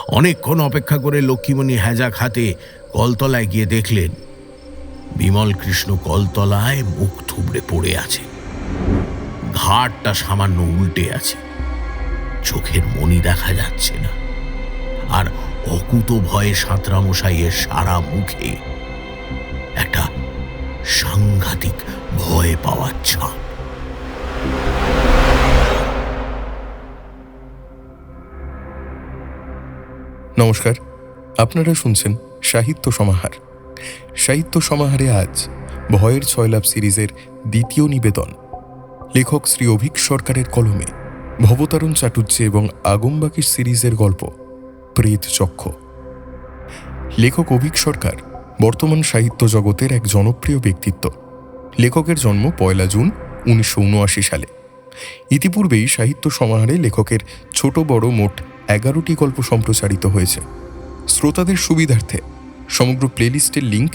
অনেকক্ষণ অপেক্ষা করে লক্ষ্মীমণি হ্যাজাক হাতে কলতলায় গিয়ে দেখলেন বিমল কৃষ্ণ কলতলায় মুখ থুবড়ে পড়ে আছে। ঘাটটা সামান্য উল্টে আছে, চোখের মনি দেখা যাচ্ছে না, আর অকুত ভয়ে সাঁতরামশাইয়ের সারা মুখে একটা সাংঘাতিক ভয় পাওয়ার ছাপ। নমস্কার, আপনারা শুনছেন সাহিত্য সমাহার। সাহিত্য সমাহারে আজ ভয়ের ছয়লাভ সিরিজের দ্বিতীয় নিবেদন, লেখক শ্রী অভীক সরকারের কলমে ভবতারণ চাটুর্যে এবং আগমবাকির সিরিজের গল্প প্রেত চক্ষ। লেখক অভীক সরকার বর্তমান সাহিত্য জগতের এক জনপ্রিয় ব্যক্তিত্ব। লেখকের জন্ম 1 জুন 1979 সালে। ইতিপূর্বেই সাহিত্য সমাহারে লেখকের ছোট বড় মোট 11টি গল্প সম্প্রচারিত হয়েছে। শ্রোতাদের সুবিধার্থে সমগ্র প্লেলিস্টের লিঙ্ক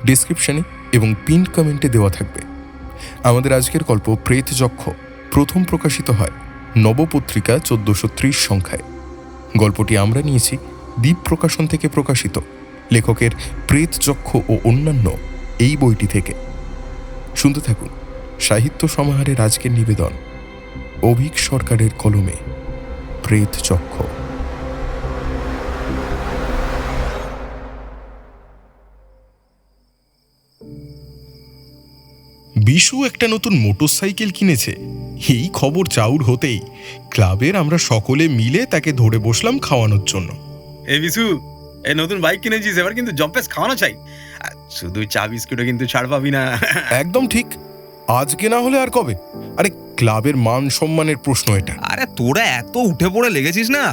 ডেসক্রিপশনে এবং পিন কমেন্টে দেওয়া থাকবে। আমাদের আজকের গল্প প্রেত যক্ষ প্রথম প্রকাশিত হয় নবপত্রিকা 1430 সংখ্যায়। গল্পটি আমরা নিয়েছি দ্বীপ প্রকাশন থেকে প্রকাশিত লেখকের প্রেত যক্ষ ও অন্যান্য এই বইটি থেকে। শুনতে থাকুন সাহিত্য সমাহারের আজকের নিবেদন, অভীক সরকারের কলমে প্রেত চক্ষ। বিশু একটা নতুন মোটরসাইকেল কিনেছে, এই খবর চাউর হতেই ক্লাবের আমরা সকলে মিলে তাকে ধরে বসলাম খাওয়ানোর জন্য। এই বিশু, এই নতুন বাইক কিনেছিস, এবার কিন্তু জম্পেস খাওয়ানো চাই। শুধু চা বিস্কুটে কিন্তু ছাড় পাবি না। একদম ঠিক, আজকে না হলে আর কবে? আরে ক্লাবের মান সম্মানের প্রশ্ন এটা। আরে তোরা এত উঠে পড়ে লেগেছিস না।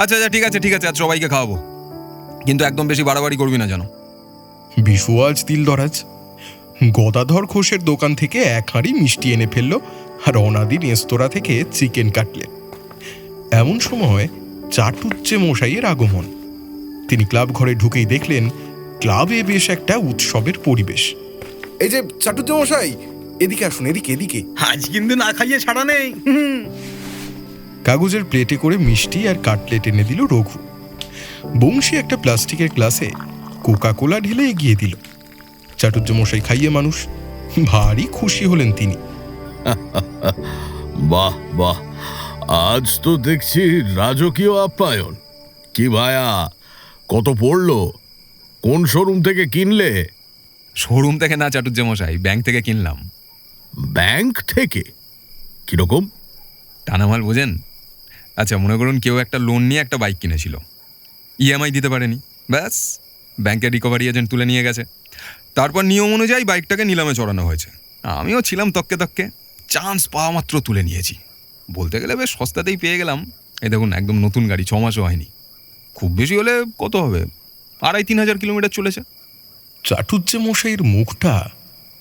আচ্ছা আচ্ছা, ঠিক আছে ঠিক আছে, আজ সবাইকে খাওয়াবো, কিন্তু একদম বেশি বাড়াবাড়ি করবি না যেন। বিশু আজ দিল দরাজ। গদাধর ঘোষের দোকান থেকে 1 হাঁড়ি মিষ্টি এনে ফেললো, আর অনাদি রেস্তোরাঁ থেকে চিকেন কাটলেট। এমন সময় চাটুর্যে মশাইয়ের আগমন। তিনি ক্লাব ঘরে ঢুকেই দেখলেন ক্লাবে বেশ একটা উৎসবের পরিবেশ। এই যে চাটুর্যে মশাই, এদিকে আসুন, এদিকে এদিকে। আজ কিন্তু না খাইয়ে ছাড়া নেই। কাগজের প্লেটে করে মিষ্টি আর কাটলেট এনে দিল রঘু। বংশী একটা প্লাস্টিকের গ্লাসে কোকা কোলা ঢেলে এগিয়ে দিল। চাটুর্য মশাই খাইয়ে মানুষ, ভারী খুশি হলেন তিনি। বাহ বাহ, আজ তো দেখছি রাজকীয় আপ্যায়ন। কি ভায়া, কত পড়লো? কোন শোরুম থেকে কিনলে? শোরুম থেকে না চাটুর্যে মশাই, ব্যাংক থেকে কিনলাম। ব্যাংক থেকে? কিরকম? টানামাল বোঝেন? আচ্ছা, মনে করুন কেউ একটা লোন নিয়ে একটা বাইক কিনেছিল, ইএমআই দিতে পারেনি, ব্যাস ব্যাংকের রিকভারি এজেন্ট তুলে নিয়ে গেছে। তারপর নিয়ম অনুযায়ী বাইকটাকে নিলামে চড়ানো হয়েছে। আমিও ছিলাম তককে তককে, চান্স পাওয়া মাত্র তুলে নিয়েছি। বলতে গেলে বেশ সস্তাতেই পেয়ে গেলাম। এই দেখুন, একদম নতুন গাড়ি, 6 মাসও হয়নি। খুব বেশি হলে কত হবে, 2,5-3 হাজার কিলোমিটার চলেছে। চাটুর্যে মশাইয়ের মুখটা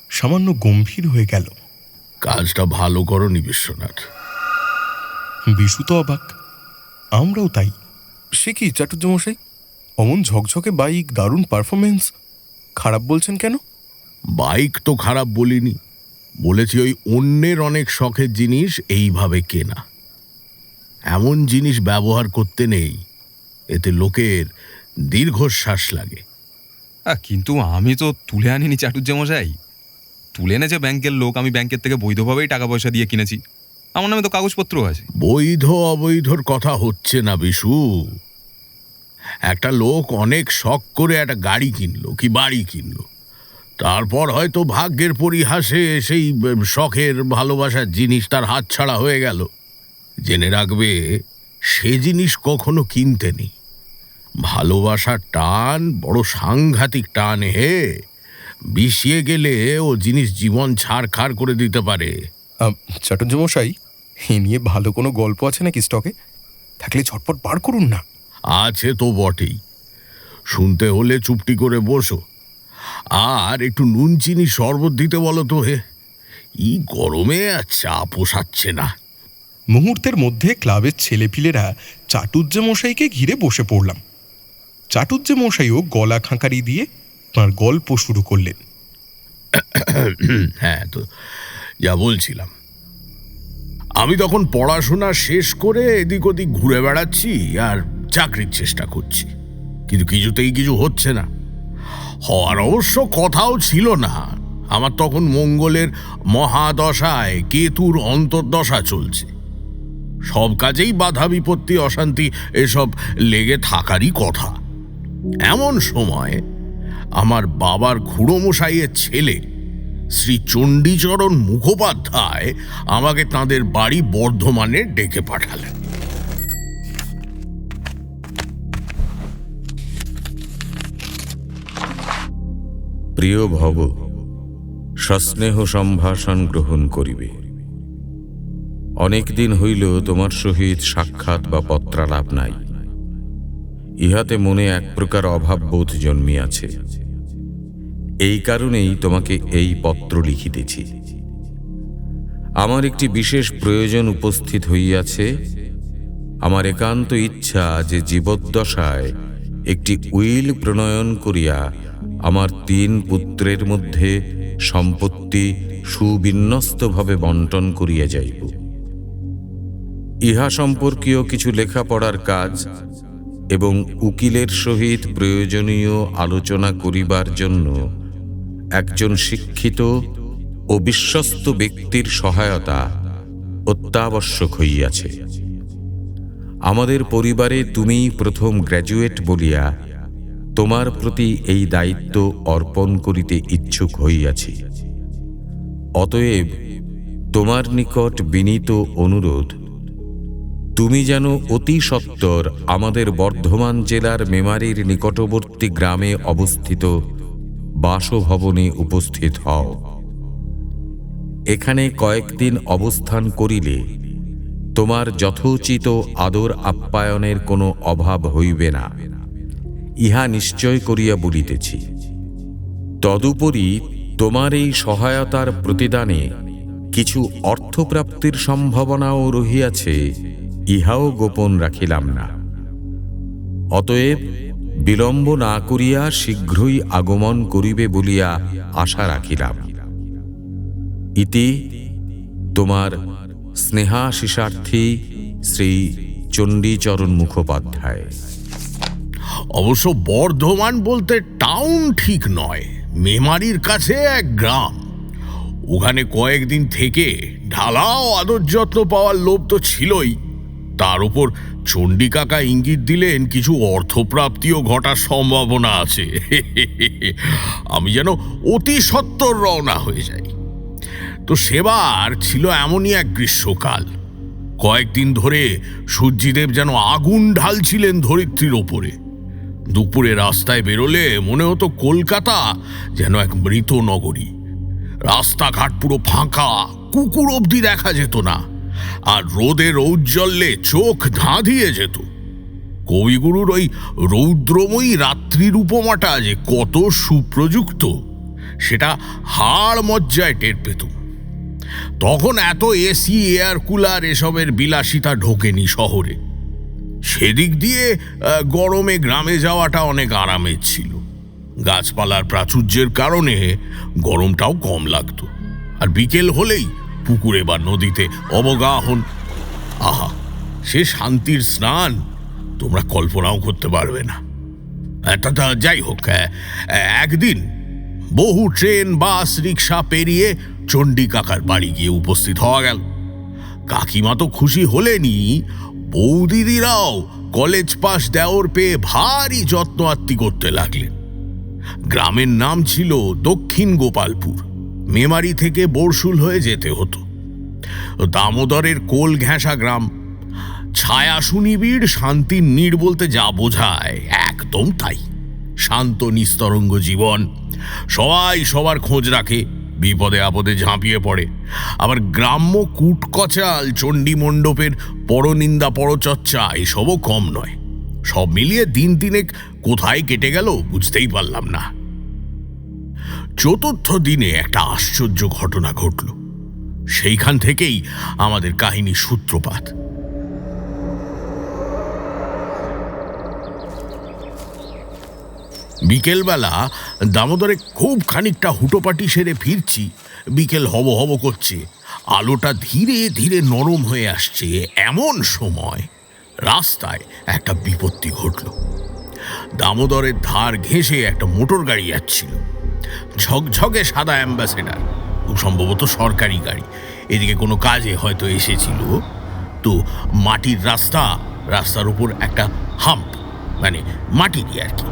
সামান্য গম্ভীর হয়ে গেল। কাজটা ভালো করনি বিশ্বনাথ। বিশু তো অবাক, আমরাও তাই। সে কি চাটুর্যে মশাই, অমন ঝকঝকে বাইক, দারুণ পারফরমেন্স, খারাপ বলছেন কেন? বাইক তো খারাপ বলিনি, বলেছি ওই অন্যের অনেক শখের জিনিস এইভাবে কেনা। এমন জিনিস ব্যবহার করতে নেই, এতে লোকের দীর্ঘশ্বাস লাগে। কিন্তু আমি তো তুলে আনিনি চাটুর্যে মশাই, তুলে এনেছে ব্যাংকের লোক। আমি ব্যাংকের থেকে বৈধভাবেই টাকা পয়সা দিয়ে কিনেছি, আমার নামে তো কাগজপত্র আছে। বৈধ অবৈধর কথা হচ্ছে না বিশু। একটা লোক অনেক শখ করে একটা গাড়ি কিনলো কি বাড়ি কিনলো, তারপর হয়তো ভাগ্যের পরিহাসে সেই শখের ভালোবাসার জিনিস তার হাতছাড়া হয়ে গেল। জেনে রাখবে, সে জিনিস কখনো কিনতে নেই। ভালোবাসার টান বড় সাংঘাতিক টান হে, বিষিয়ে গেলে ও জিনিস জীবন ছাড়খাড় করে দিতে পারে। চাটুর্যে মশাই, এ নিয়ে ভালো কোনো গল্প আছে নাকি স্টকে? থাকলে ঝটপট বার করুন না। আছে তো বটেই, শুনতে হলে চুপটি করে বসো। আর একটু নুন চিনি শরবত দিতে বলো তো হে, এই গরমে আর চা পোষাচ্ছে না। মুহূর্তের মধ্যে ক্লাবের ছেলেপিলেরা চাটুর্যে মশাইকে ঘিরে বসে পড়লাম। চাটুর্যে মশাইও গলা খাঁকারি দিয়ে তাঁর গল্প শুরু করলেন। হ্যাঁ, তো যা বলছিলাম, আমি তখন পড়াশোনা শেষ করে এদিক ওদিক ঘুরে বেড়াচ্ছি, আর চাকরির চেষ্টা করছি, কিন্তু কিছুতেই কিছু হচ্ছে না। হওয়ার অবশ্য কথাও ছিল না, আমার তখন মঙ্গলের মহাদশায় কেতুর অন্তর্দশা চলছে। সব কাজেই বাধা বিপত্তি অশান্তি এসব লেগে থাকারই কথা। এমন সময় আমার বাবার খুড়োমশাইয়ের ছেলে শ্রী চণ্ডীচরণ মুখোপাধ্যায় আমাকে তাদের বাড়ি বর্ধমানে ডেকে পাঠালেন। প্রিয় ভব, সস্নেহ সম্ভাষণ গ্রহণ করিবে। অনেক দিন হইল তোমার সহিত সাক্ষাৎ বা পত্রালাপ নাই। ইহাতে মনে এক প্রকার অভাববোধ জন্মিয়াছে। এই কারণেই তোমাকে এই পত্র লিখিতেছি। আমার একটি বিশেষ প্রয়োজন উপস্থিত হইয়াছে। আমার একান্ত ইচ্ছা যে জীবদ্দশায় একটি উইল প্রণয়ন করিয়া আমার 3 পুত্রের মধ্যে সম্পত্তি সুবিন্যস্তভাবে বন্টন করিয়া যাইব। ইহা সম্পর্কীয় কিছু লেখাপড়ার কাজ এবং উকিলের সহিত প্রয়োজনীয় আলোচনা করিবার জন্য একজন শিক্ষিত ও বিশ্বস্ত ব্যক্তির সহায়তা অত্যাবশ্যক হইয়াছে। আমাদের পরিবারে তুমি প্রথম গ্র্যাজুয়েট বলিয়া তোমার প্রতি এই দায়িত্ব অর্পণ করিতে ইচ্ছুক হইয়াছি। অতএব তোমার নিকট বিনীত অনুরোধ, তুমি যেন অতি সত্বর আমাদের বর্ধমান জেলার মেমারির নিকটবর্তী গ্রামে অবস্থিত বাসভবনে উপস্থিত হও। এখানে কয়েকদিন অবস্থান করিলে তোমার যথোচিত আদর আপ্যায়নের কোনো অভাব হইবে না, ইহা নিশ্চয় করিয়া বলিতেছি। তদুপরি তোমার এই সহায়তার প্রতিদানে কিছু অর্থপ্রাপ্তির সম্ভাবনাও রহিয়াছে, ইহাও গোপন রাখিলাম না। অতএব বিলম্ব না করিয়া শীঘ্রই আগমন করিবে বলিয়া আশা রাখিলাম। ইতি তোমার স্নেহাশিষার্থী শ্রী চণ্ডীচরণ মুখোপাধ্যায়। অবশ্য বর্ধমান বলতে টাউন ঠিক নয়, মেমারির কাছে এক গ্রাম। ওখানে কয়েকদিন থেকে ঢালাও আদর যত্ন পাওয়ার লোভ তো ছিলই, তার উপর চণ্ডী কাকা ইঙ্গিত দিলেন কিছু অর্থপ্রাপ্তিও ঘটার সম্ভাবনা আছে। আমি যেন অতি সত্বর রওনা হয়ে যাই। তো সেবার ছিল এমনই এক গ্রীষ্মকাল। কয়েকদিন ধরে সূর্যদেব যেন আগুন ঢালছিলেন ধরিত্রীর ওপরে। দুপুরে রাস্তায় বেরোলে মনে হতো কলকাতা যেন এক মৃত নগরী। রাস্তাঘাট পুরো ফাঁকা, কুকুর অবধি দেখা যেত না, আর রোদের ঔজ্জ্বল্যে চোখ ধাঁধিয়ে যেত। কবিগুরুর ওই রৌদ্রময়ী রাত্রির উপমাটা যে কত সুপ্রযুক্ত সেটা হাড় মজ্জায় টের পেত। তখন এত এসি, এয়ার কুলার এসবের বিলাসিতা ঢোকেনি শহরে। সেদিক দিয়ে গরমে গ্রামে যাওয়াটা অনেক আরামের ছিল। গাছপালার প্রাচুর্যের কারণে গরমটাও কম লাগতো। আর বিকেল হলেই পুকুরে বা নদীতে অবগাহন, আহা, সে শান্তির স্নান তোমরা কল্পনাও করতে পারবে না। তা যাই হোক, একদিন বহু ট্রেন, বাস, রিক্সা পেরিয়ে চণ্ডী কাকার বাড়ি গিয়ে উপস্থিত হওয়া গেল। কাকিমা তো খুশি হলেনি, বৌদিদিরাও কলেজ পাস দেওর পেয়ে ভারী যত্ন আত্তি করতে লাগলেন। গ্রামের নাম ছিল দক্ষিণ গোপালপুর। মেমারি থেকে বরশুল হয়ে যেতে হতো। দামোদরের কোল ঘেঁষা গ্রাম। ছায়া সুনিবিড় শান্তির নীড় বলতে যা বোঝায় একদম তাই। শান্ত নিস্তরঙ্গ জীবন, সবাই সবার খোঁজ রাখে, বিপদে আপদে ঝাঁপিয়ে পড়ে। আবার গ্রাম্য কুটকচাল, চণ্ডী মণ্ডপের পরনিন্দা পরচর্চা এসবও কম নয়। সব মিলিয়ে দিন তিনেক কোথায় কেটে গেল বুঝতেই পারলাম না। চতুর্থ দিনে একটা আশ্চর্য ঘটনা ঘটল। সেইখান থেকেই আমাদের কাহিনী সূত্রপাত। বিকেলবেলা দামোদরে খুব খানিকটা হুটোপাটি সেরে ফিরছি। বিকেল হব হব করছে, আলোটা ধীরে ধীরে নরম হয়ে আসছে। এমন সময় রাস্তায় একটা বিপত্তি ঘটল। দামোদরের ধার ঘেঁষে একটা মোটর গাড়ি যাচ্ছিল, ঝকঝকে সাদা অ্যাম্বাসেডার, খুব সম্ভবত সরকারি গাড়ি। এদিকে কোনো কাজে হয়তো এসেছিল। তো মাটির রাস্তার উপর একটা হাম্প, মানে মাটি দিয়ে আর কি,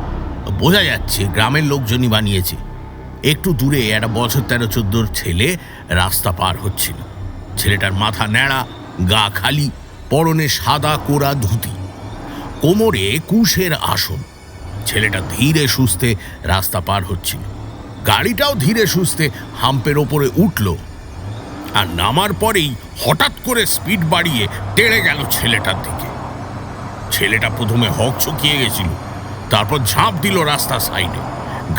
বোঝা যাচ্ছে গ্রামের লোকজনই বানিয়েছে। একটু দূরে একটা বছর 13-14 ছেলে রাস্তা পার হচ্ছিল। ছেলেটার মাথা ন্যাড়া, গা খালি, পরনে সাদা কোরা ধুতি, কোমরে কুশের আসন। ছেলেটা ধীরে সুস্থে রাস্তা পার হচ্ছিল। গাড়িটাও ধীরে সুস্থে হাম্পের ওপরে উঠল, আর নামার পরেই হঠাৎ করে স্পিড বাড়িয়ে তেড়ে গেল ছেলেটার দিকে। ছেলেটা প্রথমে হকচকিয়ে গেছিল, তারপর ঝাঁপ দিল রাস্তার সাইডে।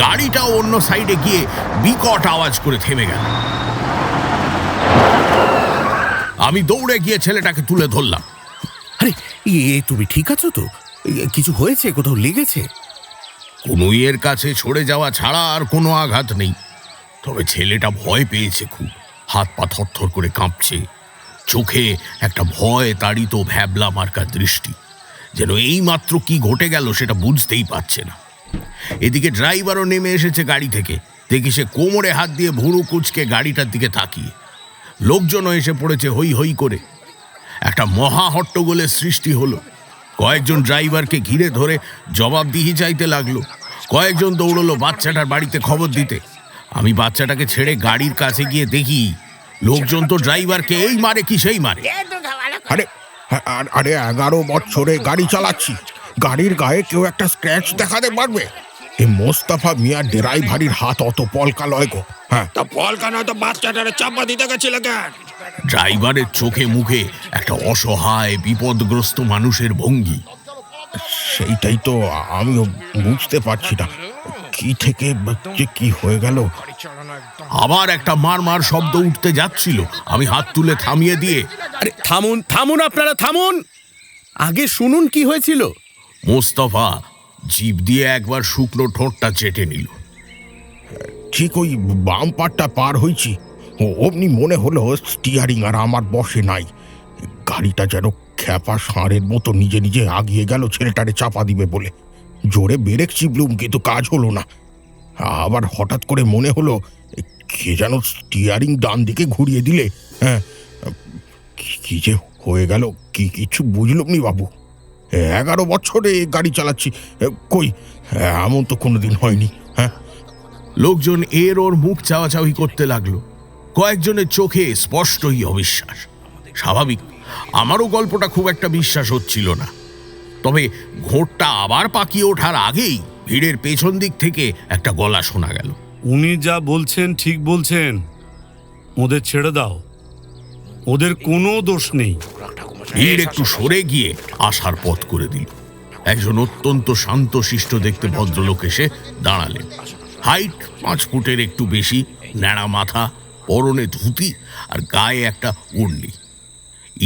গাড়িটাও অন্য সাইডে গিয়ে বিকট আওয়াজ করে থেমে গেল। আমি দৌড়ে গিয়ে ছেলেটাকে তুলে ধরলাম। আরে তুমি ঠিক আছো তো? কিছু হয়েছে? কোথাও লেগেছে? কনুইয়ের কাছে সরে যাওয়া ছাড়া আর কোনো আঘাত নেই। তবে ছেলেটা ভয় পেয়েছে খুব, হাত পা থরথর করে কাঁপছে, চোখে একটা ভয় তাড়িত ভ্যাবলা মার্কা দৃষ্টি, যেন এই মাত্র কি ঘটে গেল সেটা বুঝতেই পারছে না। এদিকে ড্রাইভারও নেমে এসেছে গাড়ি থেকে। দেখি সে কোমরে হাত দিয়ে ভুরু কুচকে গাড়িটার দিকে তাকিয়ে। লোকজনও এসে পড়েছে হই হই করে। একটা মহা হট্টগোলের সৃষ্টি হলো। কয়েকজন ড্রাইভারকে ঘিরে ধরে জবাবদিহি চাইতে লাগলো। কয়েকজন দৌড়লো বাচ্চাটার বাড়িতে খবর দিতে। আমি বাচ্চাটাকে ছেড়ে গাড়ির কাছে গিয়ে দেখি লোকজন তো ড্রাইভারকে এই মারে কি সেই মারে। আরে আরে 11 বছরে গাড়ি চালাচ্ছি, গাড়ির গায়ে কেউ একটা স্ক্র্যাচ দেখাতে পারবে? এই মোস্তফা মিয়া ড্রাইভারির হাত অত পলকা লয় গো। হ্যাঁ, তা পলকা নয় তো বাচ্চাটারে চাপা দিতে গেছিল কেন? ড্রাইভারের চোখে মুখে একটা অসহায় বিপদগ্রস্ত মানুষের ভঙ্গি। সেইটাই তো আমিও বুঝতে পারছি না, কি থেকে যে কি হয়ে গেল। আবার একটা মার শব্দ উঠতে যাচ্ছিল। আমি হাত তুলে থামিয়ে দিয়ে, আরে থামুন থামুন, আপনারা থামুন, আগে শুনুন কি হয়েছিল। মোস্তফা জিভ দিয়ে একবার শুকনো ঠোঁটটা চেটে নিল। ঠিক ওই বাম পাটটা পার হয়েছি, অমনি মনে হলো স্টিয়ারিং আর আমার বসে নাই। গাড়িটা যেন খ্যাপা ষাঁড়ের মতো নিজে নিজে আগিয়ে গেল ছেলেটারে চাপা দিবে বলে। জোরে ব্রেক চিপলুম, কিন্তু কাজ হলো না। আবার হঠাৎ করে মনে হলো কে যেন স্টিয়ারিং ডান দিকে ঘুরিয়ে দিলে। হ্যাঁ, কি যে হয়ে গেল কিছু বুঝলুম নি বাবু। 11 বছরে গাড়ি চালাচ্ছি, কই এমন তো কোনোদিন হয়নি। হ্যাঁ, লোকজন এর ওর মুখ চাওয়াচাওয়ি করতে লাগলো। কয়েকজনের চোখে স্পষ্টই অবিশ্বাস। স্বাভাবিক, আমারও গল্পটা খুব একটা বিশ্বাস হচ্ছিল না। তবে ঘোরটা আবার পাকিয়ে ওঠার আগেই ভিড়ের পেছন দিক থেকে একটা গলা শোনা গেল। উনি যা বলছেন ঠিক বলছেন, ওদের ছেড়ে দাও, ওদের কোনো দোষ নেই। ভিড় একটু সরে গিয়ে আসার পথ করে দিল। একজন অত্যন্ত শান্তশিষ্ট দেখতে ভদ্রলোক এসে দাঁড়ালেন। হাইট 5 ফুটের একটু বেশি, ন্যাড়া মাথা, পরনে ধুতি আর গায়ে একটা উড়নি।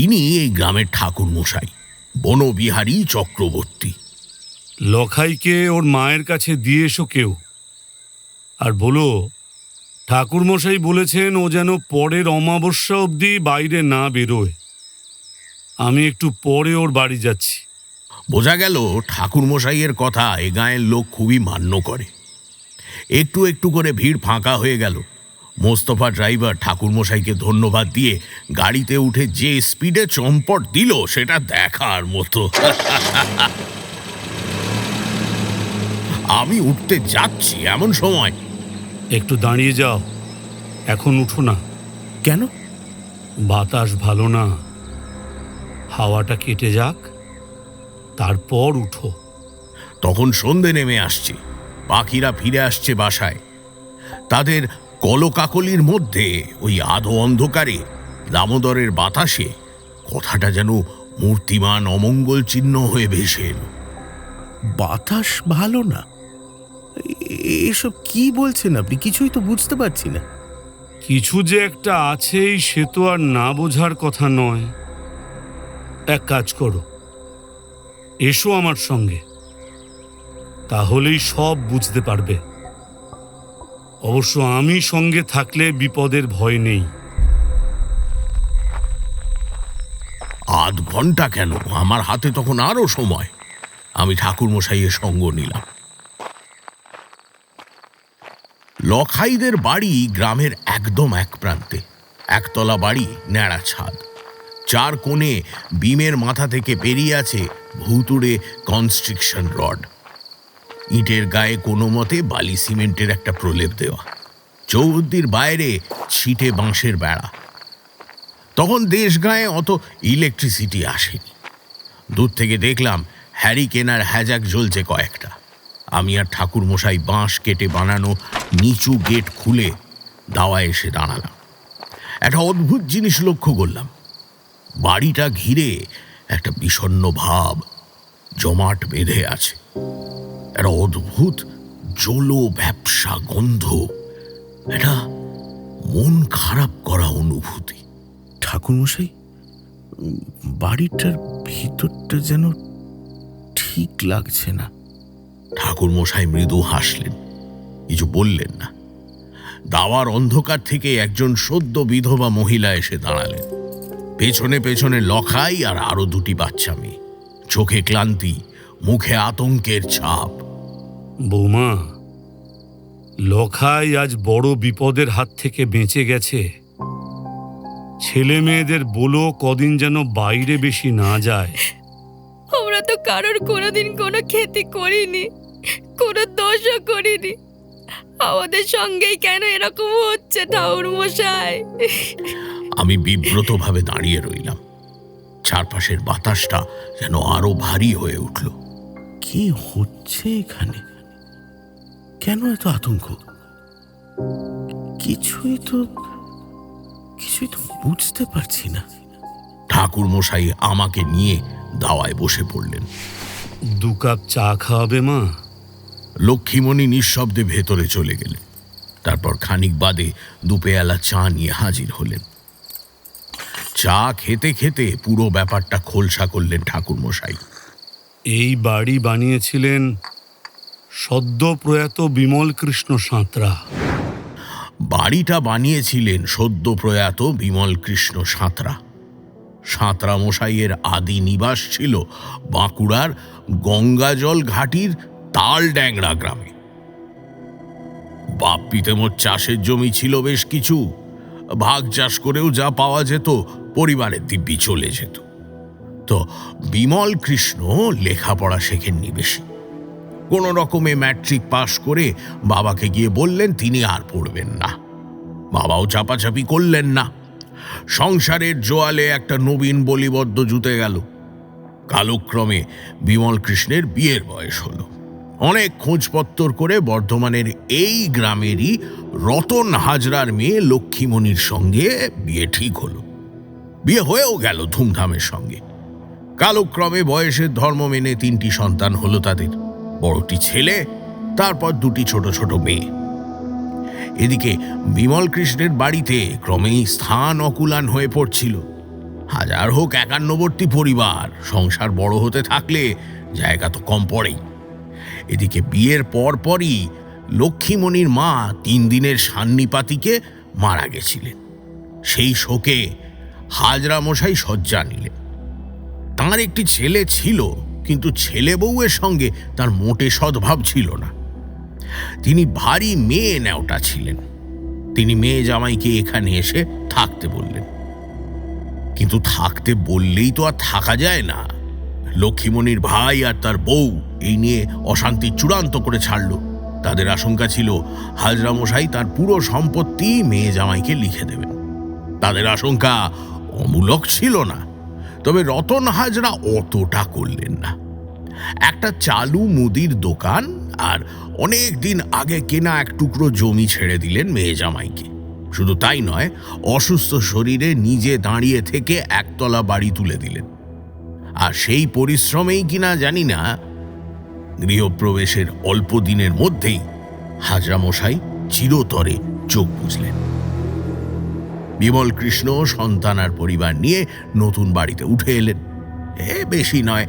ইনি এই গ্রামের ঠাকুর মশাই, বনবিহারী চক্রবর্তী। লখাইকে ওর মায়ের কাছে দিয়ে এসো কেউ, আর বলো ঠাকুরমশাই বলেছেন ও যেন পরের অমাবস্যা অবধি বাইরে না বেরোয়। আমি একটু পরে ওর বাড়ি যাচ্ছি। বোঝা গেল ঠাকুর মশাইয়ের কথা এ গাঁয়ের লোক খুবই মান্য করে। একটু একটু করে ভিড় ফাঁকা হয়ে গেল। মোস্তফা ড্রাইভার ঠাকুর মশাইকে ধন্যবাদ দিয়ে গাড়িতে উঠে যে স্পিডে চম্পট দিল সেটা দেখার মতো। আমি উঠতে যাচ্ছি এমন সময়, একটু দাঁড়িয়ে যাও, এখন উঠো না। কেন? বাতাস ভালো না, হাওয়াটা কেটে যাক, তারপর উঠো। তখন সন্ধে নেমে আসছে, পাখিরা ফিরে আসছে বাসায়। তাদের কলকাকলির মধ্যে ওই আধো অন্ধকারে দামোদরের বাতাসে কথাটা যেন মূর্তিমান অমঙ্গল চিহ্ন হয়ে ভেসে এলো। বাতাস ভালো না? এসব কি বলছেন আপনি? কিছুই তো বুঝতে পারছি না। কিছু যে একটা আছেই সে তো আর না বোঝার কথা নয়। এক কাজ করো, এসো আমার সঙ্গে, তাহলেই সব বুঝতে পারবে। অবশ্য আমি সঙ্গে থাকলে বিপদের ভয় নেই। আধ ঘন্টা কেন, আমার হাতে তখন আরো সময়। আমি ঠাকুরমশাইয়ের সঙ্গ নিলাম। লখাইদের বাড়ি গ্রামের একদম এক প্রান্তে। একতলা বাড়ি, ন্যাড়া ছাদ, চার কোণে বিমের মাথা থেকে পেরিয়ে আছে ভুতুড়ে কনস্ট্রাকশন রড। ইটের গায়ে কোনো মতে বালি সিমেন্টের একটা প্রলেপ দেওয়া। চৌহদ্দির বাইরে ছিটে বাঁশের বেড়া। তখন দেশ গায়ে অত ইলেকট্রিসিটি আসেনি। দূর থেকে দেখলাম হ্যারিকেন আর হ্যাজাক জ্বলছে কয়েকটা। আমি আর ঠাকুরমশাই বাঁশ কেটে বানানো নিচু গেট খুলে দাওয়ায় এসে দাঁড়ালাম। একটা অদ্ভুত জিনিস লক্ষ্য করলাম। বাড়িটা ঘিরে একটা বিষণ্ণ ভাব জমাট বেঁধে আছে। একটা অদ্ভুত জলো ব্যবসা গন্ধ, একটা মন খারাপ করা অনুভূতি। ঠাকুরমশাই, বাড়িটার ভিতরটা যেন ঠিক লাগছে না। ঠাকুরমশাই মৃদু হাসলেন, কিছু বললেন না। দাওয়ার অন্ধকার থেকে একজন সদ্য বিধবা মহিলা এসে দাঁড়ালেন। পেছনে পেছনে লখাই আর আরো দুটি বাচ্চা মেয়ে। চোখে ক্লান্তি, মুখে আতঙ্কের ছাপ। বৌমা, লখাই আজ বড় বিপদের হাত থেকে বেঁচে গেছে। ছেলে মেয়েদের বলো কদিন যেন বাইরে বেশি না যায়। আমরা তো কারোর কোনোদিন কোনো ক্ষতি করিনি, কোনো দোষও করিনি। আমাদের সঙ্গেই কেন এরকম হচ্ছে ঠাকুরমশাই? আমি বিব্রতভাবে দাঁড়িয়ে রইলাম। চারপাশের বাতাসটা যেন আরো ভারী হয়ে উঠল। কি হচ্ছে এখানে? কেন এত আতঙ্ক? কিছুই তো বুঝতে পারছি না। ঠাকুরমশাই আমাকে নিয়ে দাওয়ায় বসে পড়লেন। 2 কাপ চা খাওয়াবে মা? লক্ষ্মীমণি নিঃশব্দে ভেতরে চলে গেলেন। তারপর খানিক বাদে 2 পেয়ালা চা নিয়ে হাজির হলেন। চা খেতে খেতে পুরো ব্যাপারটা খোলসা করলেন ঠাকুরমশাই। এই বাড়ি বানিয়েছিলেন সদ্য প্রয়াত বিমল কৃষ্ণ সাঁতরা। বাড়িটা বানিয়েছিলেন সদ্য প্রয়াত বিমল কৃষ্ণ সাঁতরা। সাঁতরা মশাইয়ের আদি নিবাস ছিল বাঁকুড়ার গঙ্গাজল ঘাটির তালড্যাংরা গ্রামে। বাপ পিতামহ চাষের জমি ছিল বেশ কিছু। ভাগ চাষ করেও যা পাওয়া যেত পরিবারের দিব্যি চলে যেত। তো বিমল কৃষ্ণ লেখাপড়া শেখেননি বেশি। কোনো রকমে ম্যাট্রিক পাশ করে বাবাকে গিয়ে বললেন তিনি আর পড়বেন না। বাবাও চাপাচাপি করলেন না। সংসারের জোয়ালে একটা নবীন বলিবদ্ধ জুতে গেল। কালক্রমে বিমল কৃষ্ণের বিয়ের বয়স হলো। অনেক খোঁজপত্তর করে বর্ধমানের এই গ্রামেরই রতন হাজরার মেয়ে লক্ষ্মীমণির সঙ্গে বিয়ে ঠিক হলো। বিয়ে হয়েও গেল ধুমধামের সঙ্গে। কালক্রমে বয়সের ধর্ম মেনে 3টি সন্তান হলো তাদের। বড়টি ছেলে, তারপর 2টি ছোট ছোট মেয়ে। এদিকে বিমল কৃষ্ণের বাড়িতে ক্রমেই স্থান অকুলান হয়ে পড়ছিল। হাজার হোক 51বর্তী পরিবার, সংসার বড় হতে থাকলে জায়গা তো কম পড়েই। এদিকে বিয়ের পরপরই লক্ষ্মীমণির মা 3 দিনের সান্নিপাতিকে মারা গেছিলেন। সেই শোকে হাজরা মশাই শয্যা নিলেন। তাঁর একটি ছেলে ছিল, কিন্তু ছেলে বউয়ের সঙ্গে তার মোটে সদ্ভাব ছিল না। তিনি ভারী মেয়ে নেওটা ছিলেন। তিনি মেয়ে জামাইকে এখানে এসে থাকতে বললেন। কিন্তু থাকতে বললেই তো আর থাকা যায় না। লক্ষ্মীমণির ভাই আর তার বউ এই নিয়ে অশান্তি চূড়ান্ত করে ছাড়ল। তাদের আশঙ্কা ছিল হাজরা মশাই তার পুরো সম্পত্তি মেয়ে জামাইকে লিখে দেবেন। তাদের আশঙ্কা অমূলক ছিল না, তবে রতন হাজরা অতটা করলেন না। একটা চালু মুদির দোকান আর অনেক দিন আগে কেনা এক টুকরো জমি ছেড়ে দিলেন মেয়ে জামাইকে। শুধু তাই নয়, অসুস্থ শরীরে নিজে দাঁড়িয়ে থেকে একতলা বাড়ি তুলে দিলেন। আর সেই পরিশ্রমেই কিনা জানি না, গৃহপ্রবেশের অল্প দিনের মধ্যেই হাজরা মশাই চিরতরে চোখ বুঝলেন। বিমল কৃষ্ণ সন্তান আর পরিবার নিয়ে নতুন বাড়িতে উঠে এলেন। বেশি নয়,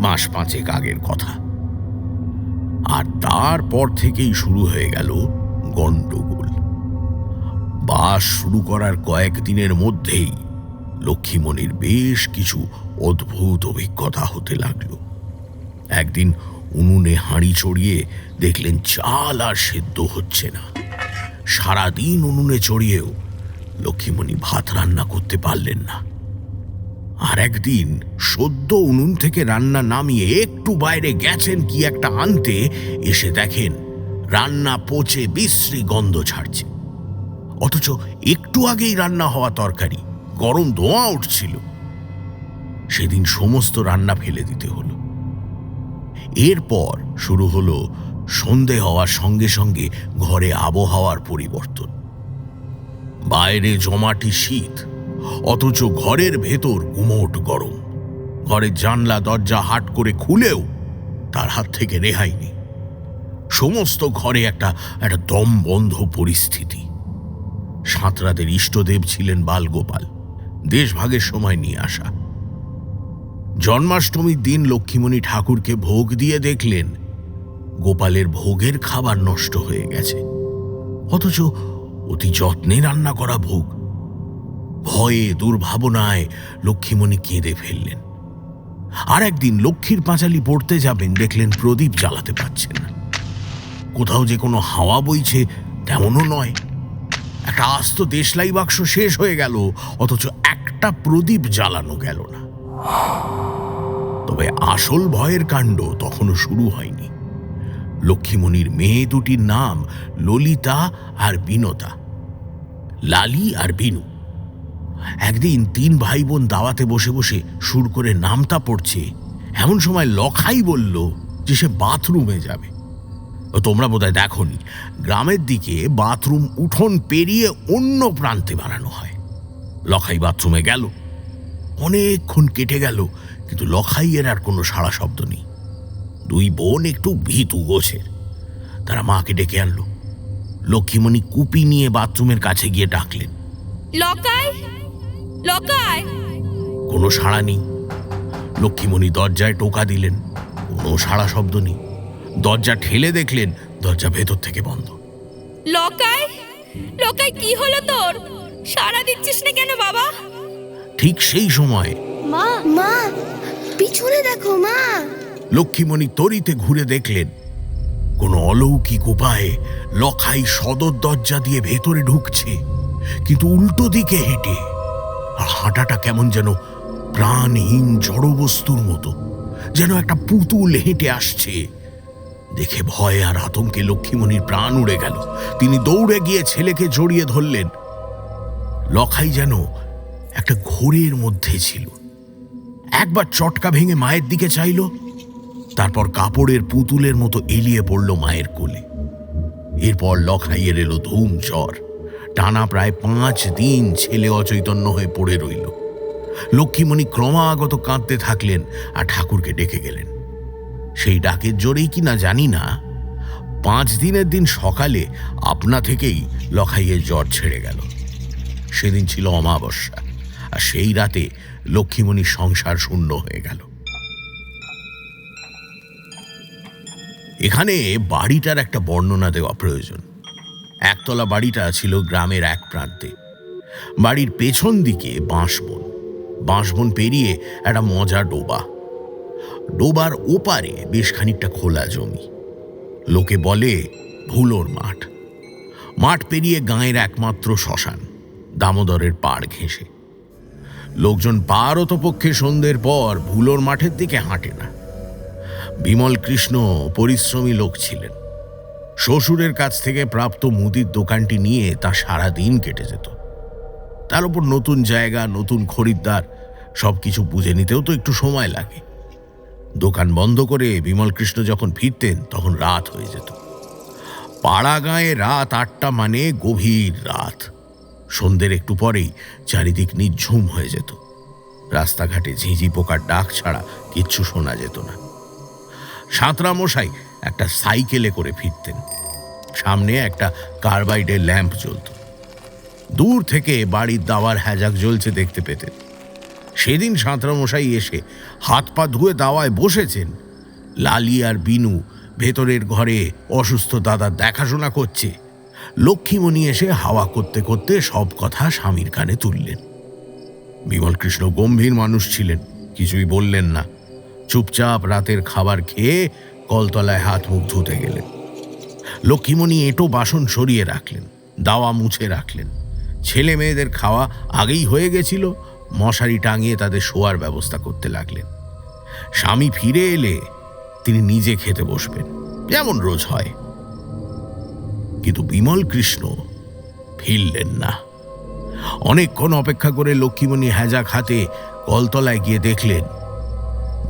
মাস 5 আগের কথা। আর তারপর থেকেই শুরু হয়ে গেল গন্ডগোল। বাস শুরু করার কয়েকদিনের মধ্যেই লক্ষ্মীমণির বেশ কিছু অদ্ভুত অভিজ্ঞতা হতে লাগলো। একদিন উনুনে হাঁড়ি চড়িয়ে দেখলেন চাল আর সেদ্ধ হচ্ছে না। সারাদিন উনুনে চড়িয়েও লক্ষ্মীমণি ভাত রান্না করতে পারলেন না। আর একদিন সদ্য উনুন থেকে রান্না নামিয়ে একটু বাইরে গেছেন কি একটা আনতে, এসে দেখেন রান্না পচে বিশ্রী গন্ধ ছাড়ছে, অথচ একটু আগেই রান্না হওয়া তরকারি গরম ধোঁয়া উঠছিল। সেদিন সমস্ত রান্না ফেলে দিতে হলো। এরপর শুরু হলো সন্ধে হওয়ার সঙ্গে সঙ্গে ঘরে আবহাওয়ার পরিবর্তন। বাইরে জমাটি শীত, অথচ ঘরের ভেতর গুমোট গরম। ঘরের জানলা দরজা হাট করে খুলেও তার হাত থেকে রেহাই নেই। সমস্ত ঘরে একটা দম বন্ধ পরিস্থিতি। সাঁতরাদের ইষ্টদেব ছিলেন বালগোপাল, দেশভাগের সময় নিয়ে আসা। জন্মাষ্টমীর দিন লক্ষ্মীমণি ঠাকুরকে ভোগ দিয়ে দেখলেন গোপালের ভোগের খাবার নষ্ট হয়ে গেছে, অথচ অতি যত্নে রান্না করা ভোগ। ভয়ে দুর্ভাবনায় লক্ষ্মীমণি কেঁদে ফেললেন। আর একদিন লক্ষ্মীর পাঁচালি পড়তে যাবেন, দেখলেন প্রদীপ জ্বালাতে পারছেন না। কোথাও যে কোনো হাওয়া বইছে তেমনও নয়। একটা আস্ত দেশলাই বাক্স শেষ হয়ে গেল, অথচ একটা প্রদীপ জ্বালানো গেল না। তবে আসল ভয়ের কাণ্ড তখনও শুরু হয়নি। লক্ষ্মীমণির মেয়ে দুটির নাম ললিতা আর বিনতা, লালি আর বিনু। একদিন তিন ভাই বোন দাওয়াতে বসে বসে সুর করে নামতা পড়ছে, এমন সময় লখাই বলল যে সে বাথরুমে যাবে। তোমরা বোধহয় দেখোনি, গ্রামের দিকে বাথরুম উঠোন পেরিয়ে অন্য প্রান্তে বানানো হয়। লখাই বাথরুমে গেল, অনেকক্ষণ কেটে গেল, কিন্তু লখাইয়ের আর কোনো সাড়া শব্দ নেই। দুই বোন একটু ভীতু গোছের, তারা মাকে ডেকে আনলো। লক্ষ্মীমণি কুপি নিয়ে বাথরুমের কাছে গিয়ে ডাকলেন, লকাই, লকাই। কোনো সাড়া নেই। লক্ষ্মীমণি দরজায় টোকা দিলেন, কোনো সাড়া শব্দ নেই। দরজা ঠেলে দেখলেন দরজা ভেতর থেকে বন্ধ। লকাই, লকাই, কি হলো তোর? সাড়া দিচ্ছিস না কেন বাবা? ঠিক সেই সময় মা, মা, পিছনে দেখো মা। লক্ষ্মীমণি তরিতে ঘুরে দেখলেন কোনো অলৌকিক উপায়ে লখাই সদর দরজা দিয়ে ভেতরে ঢুকছে, কিন্তু উল্টো দিকে হেঁটে। আর হাঁটাটা কেমন যেন প্রাণহীন জড়বস্তুর মতো, যেন একটা পুতুল হেঁটে আসছে। দেখে ভয়ে আর আতঙ্কে লক্ষ্মীমণির প্রাণ উড়ে গেল। তিনি দৌড়ে গিয়ে ছেলেকে জড়িয়ে ধরলেন। লখাই যেন একটা ঘোরের মধ্যে ছিল। একবার চটকা ভেঙে মায়ের দিকে চাইল, তারপর কাপড়ের পুতুলের মতো এলিয়ে পড়ল মায়ের কোলে। এরপর লখাইয়ের এলো ধুম জ্বর। টানা প্রায় 5 দিন ছেলে অচৈতন্য হয়ে পড়ে রইল। লক্ষ্মীমণি ক্রমাগত কাঁদতে থাকলেন আর ঠাকুরকে ডেকে গেলেন। সেই ডাকের জোরেই কি না জানি না, 5 দিনের দিন সকালে আপনা থেকেই লখাইয়ের জ্বর ছেড়ে গেল। সেদিন ছিল অমাবস্যা, আর সেই রাতে লক্ষ্মীমণির সংসার শূন্য হয়ে গেল। এখানে বাড়িটার একটা বর্ণনা দেওয়া প্রয়োজন। একতলা বাড়িটা ছিল গ্রামের এক প্রান্তে। বাড়ির পেছন দিকে বাঁশবন, বাঁশবন পেরিয়ে একটা মজা ডোবা। ডোবার ওপারে বেশ খানিকটা খোলা জমি, লোকে বলে ভুলোর মাঠ। মাঠ পেরিয়ে গাঁয়ের একমাত্র শ্মশান, দামোদরের পাড় ঘেঁষে। লোকজন পারতপক্ষে সন্ধ্যের পর ভুলোর মাঠের দিকে হাঁটে না। বিমল কৃষ্ণ পরিশ্রমী লোক ছিলেন। শ্বশুরের কাছ থেকে প্রাপ্ত মুদির দোকানটি নিয়ে তা সারা দিন কেটে যেত। তার উপর নতুন জায়গা, নতুন খরিদ্দার, সবকিছু বুঝে নিতেও তো একটু সময় লাগে। দোকান বন্ধ করে বিমল কৃষ্ণ যখন ফিরতেন তখন রাত হয়ে যেত। পাড়া গাঁয়ে রাত 8টা মানে গভীর রাত। সন্ধ্যের একটু পরেই চারিদিক নিঝুম হয়ে যেত। রাস্তাঘাটে ঝিঁঝি পোকার ডাক ছাড়া কিচ্ছু শোনা যেত না। সাঁতরা মশাই একটা সাইকেলে করে ফিরতেন। সামনে একটা কার্বাইডের ল্যাম্প জ্বলত। দূর থেকে বাড়ির দাওয়ার হ্যাজাক জ্বলছে দেখতে পেতেন। সেদিন সাঁতরা মশাই এসে হাত পা ধুয়ে দাওয়ায় বসেছেন। লালি আর বিনু ভেতরের ঘরে অসুস্থ দাদার দেখাশোনা করছে। লক্ষ্মীমণি এসে হাওয়া করতে করতে সব কথা স্বামীর কানে তুললেন। বিমল কৃষ্ণ গম্ভীর মানুষ ছিলেন, কিছুই বললেন না। চুপচাপ রাতের খাবার খেয়ে কলতলায় হাত মুখ ধুতে গেলেন। লক্ষ্মীমণি এঁটো বাসন সরিয়ে রাখলেন, দাওয়া মুছে রাখলেন। ছেলে মেয়েদের খাওয়া আগেই হয়ে গেছিল, মশারি টাঙিয়ে তাদের শোয়ার ব্যবস্থা করতে লাগলেন। স্বামী ফিরে এলে তিনি নিজে খেতে বসবেন, যেমন রোজ হয়। কিন্তু বিমল কৃষ্ণ ফিরলেন না। অনেকক্ষণ অপেক্ষা করে লক্ষ্মীমণি হ্যাজাক হাতে কলতলায় গিয়ে দেখলেন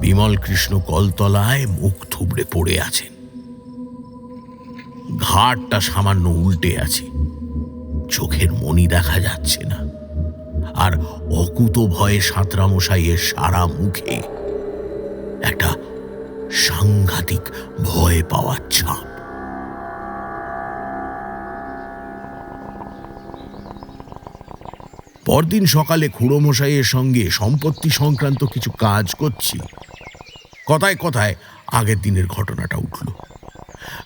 বিমল কৃষ্ণ কলতলায় মুখ থুবড়ে পড়ে আছেন। ঘাটটা সামান্য উল্টে আছে, চোখের মনি দেখা যাচ্ছে না, আর অকুত ভয়ে সাঁতরামশাইয়ের সারা মুখে একটা সাংঘাতিক ভয় পাওয়ার ছাপ। পরদিন সকালে খুড়োমশাইয়ের সঙ্গে সম্পত্তি সংক্রান্ত কিছু কাজ করছি, কথায় কথায় আগের দিনের ঘটনাটা উঠল।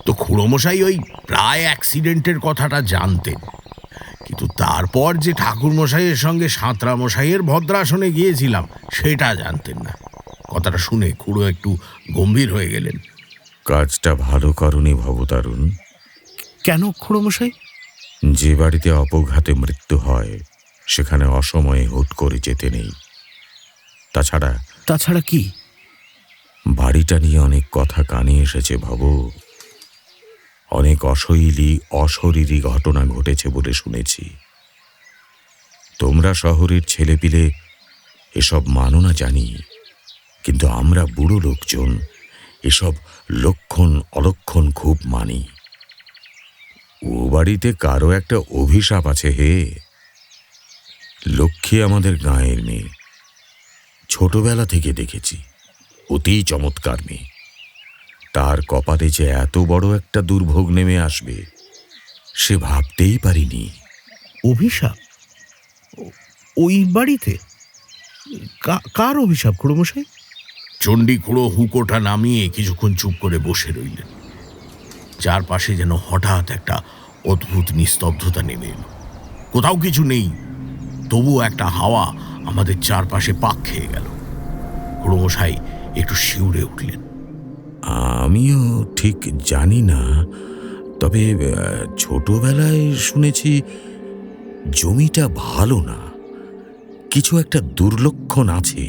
তো খুড়োমশাই ওই প্রায় অ্যাক্সিডেন্টের কথাটা জানতেন, কিন্তু তারপর যে ঠাকুরমশাইয়ের সঙ্গে সাঁতরামশাইয়ের ভদ্রাসনে গিয়েছিলাম সেটা জানতেন না। কথাটা শুনে খুড়ো একটু গম্ভীর হয়ে গেলেন। কাজটা ভালো করনি ভবতারুণ। কেন খুড়োমশাই? যে বাড়িতে অপঘাতে মৃত্যু হয় সেখানে অসময়ে হুট করে যেতে নেই। তাছাড়া কি? বাড়িটা নিয়ে অনেক কথা কানে এসেছে ভব। অনেক অশরীরী ঘটনা ঘটেছে বলে শুনেছি। তোমরা শহরের ছেলেপিলে এসব মানো না জানি, কিন্তু আমরা বুড়ো লোকজন এসব লক্ষণ অলক্ষণ খুব মানি। ও বাড়িতে কারো একটা অভিশাপ আছে হে। লক্ষ্মী আমাদের গাঁয়ের মেয়ে, ছোটবেলা থেকে দেখেছি, অতি চমৎকার মেয়ে। তার কপালে যে এত বড় একটা দুর্ভোগ নেমে আসবে সে ভাবতেই পারিনি। অভিশাপ? ওই বাড়িতে কার অভিশাপ খুড়োমশাই? চণ্ডী খুড়ো হুঁকোটা নামিয়ে কিছুক্ষণ চুপ করে বসে রইলেন। চারপাশে যেন হঠাৎ একটা অদ্ভুত নিস্তব্ধতা নেমে এলো। কোথাও কিছু নেই, তবুও একটা হাওয়া আমাদের চারপাশে পাক খেয়ে গেল। খুড়োমশাই একটু শিউরে উঠলেন। আমিও ঠিক জানি না, তবে ছোটবেলায় শুনেছি জমিটা ভালো না, কিছু একটা দুর্লক্ষণ আছে।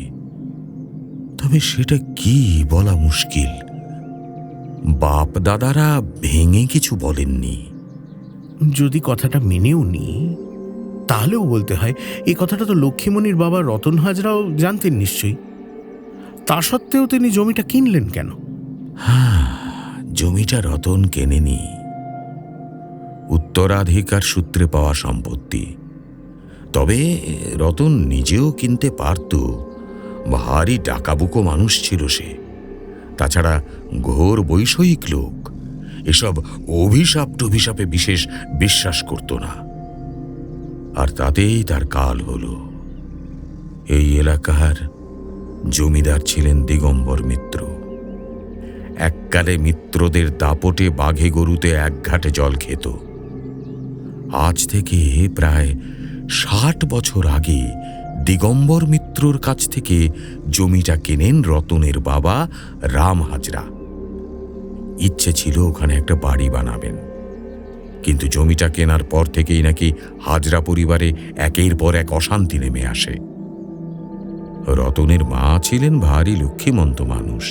তবে সেটা কি বলা মুশকিল। বাপ দাদারা ভেঙে কিছু বলেননি। যদি কথাটা মেনেও নি, তাহলেও বলতে হয় এই কথাটা তো লক্ষ্মীমণির বাবা রতন হাজরাও জানতেন নিশ্চয়ই। তা সত্ত্বেও তিনি জমিটা কিনলেন কেন? হ্যাঁ, জমিটা রতন কেনেনি, উত্তরাধিকার সূত্রে পাওয়া সম্পত্তি। তবে রতন নিজেও কিনতে পারত, ভারী ডাকাবুকো মানুষ ছিল সে। তাছাড়া ঘোর বৈষয়িক লোক, এসব অভিশাপ টভিশাপে বিশেষ বিশ্বাস করত না। আর তাতেই তার কাল হলো। এই এলাকার জমিদার ছিলেন দিগম্বর মিত্র। এককালে মিত্রদের দাপটে বাঘে গরুতে এক ঘাটে জল খেত। আজ থেকে প্রায় 60 বছর আগে দিগম্বর মিত্রর কাছ থেকে জমিটা কেনেন রতনের বাবা রাম হাজরা। ইচ্ছে ছিল ওখানে একটা বাড়ি বানাবেন, কিন্তু জমিটা কেনার পর থেকেই নাকি হাজরা পরিবারে একের পর এক অশান্তি নেমে আসে। রতনের মা ছিলেন ভারী লক্ষ্মীমন্ত মানুষ,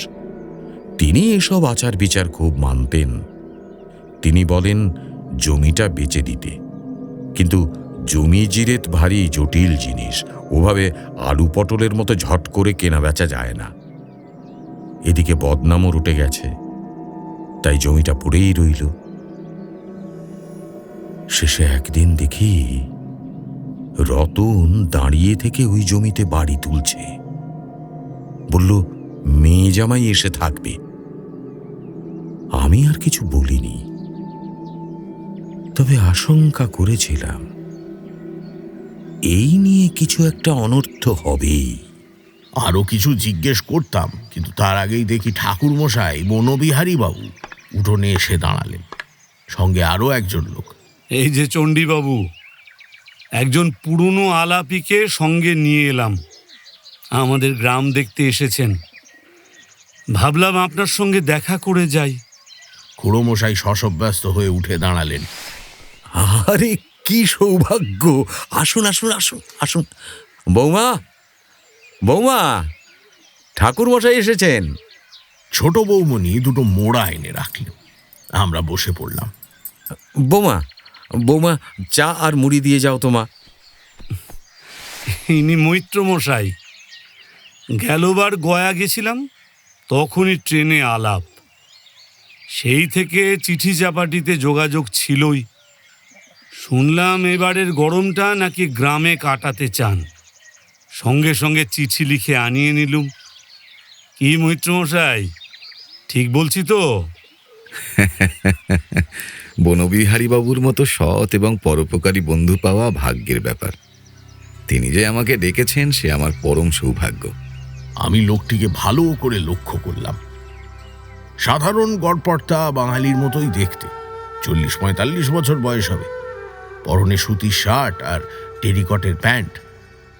তিনি এসব আচার বিচার খুব মানতেন। তিনি বলেন জমিটা বেচে দিতে, কিন্তু জমি জিরেত ভারী জটিল জিনিস, ওভাবে আলু পটলের মতো ঝট করে কেনা বেচা যায় না। এদিকে বদনামও রটে গেছে, তাই জমিটা পড়েই রইল। শেষে একদিন দেখি রতন দাঁড়িয়ে থেকে ওই জমিতে বাড়ি তুলছে। বলল মেয়ে জামাই এসে থাকবে। আমি আর কিছু বলিনি, তবে আশঙ্কা করেছিলাম এই নিয়ে কিছু একটা অনর্থ হবেই। আরো কিছু জিজ্ঞেস করতাম, কিন্তু তার আগেই দেখি ঠাকুরমশাই বনবিহারী বাবু উঠোনে এসে দাঁড়ালেন, সঙ্গে আরো একজন লোক। এই যে চণ্ডীবাবু, একজন পুরনো আলাপিকে সঙ্গে নিয়ে এলাম। আমাদের গ্রাম দেখতে এসেছেন, ভাবলাম আপনার সঙ্গে দেখা করে যাই। খুড়োমশাই শশব্যস্ত হয়ে উঠে দাঁড়ালেন। আরে কি সৌভাগ্য! আসুন আসুন আসুন আসুন। বৌমা, বৌমা, ঠাকুর মশাই এসেছেন। ছোট বৌমনি দুটো মোড়া এনে রাখলেন। আমরা বসে পড়লাম। বৌমা, বৌমা, চা আর মুড়ি দিয়ে যাও তোমা। ইনি মৈত্র মশাই। গেলবার গয়া গেছিলাম, তখনই ট্রেনে আলাপ। সেই থেকে চিঠি চাপাটিতে যোগাযোগ ছিলই। শুনলাম এবারের গরমটা নাকি গ্রামে কাটাতে চান, সঙ্গে সঙ্গে চিঠি লিখে আনিয়ে নিলুম। কি মৈত্র মশাই, ঠিক বলছি তো? বনবিহারীবাবুর মতো সৎ এবং পরোপকারী বন্ধু পাওয়া ভাগ্যের ব্যাপার। তিনি যে আমাকে ডেকেছেন সে আমার পরম সৌভাগ্য। আমি লোকটিকে ভালো করে লক্ষ্য করলাম। সাধারণ গড়পড়তা বাঙালির মতোই দেখতে, 40-45 বছর বয়স হবে। পরনে সুতির শার্ট আর টেরিকটের প্যান্ট,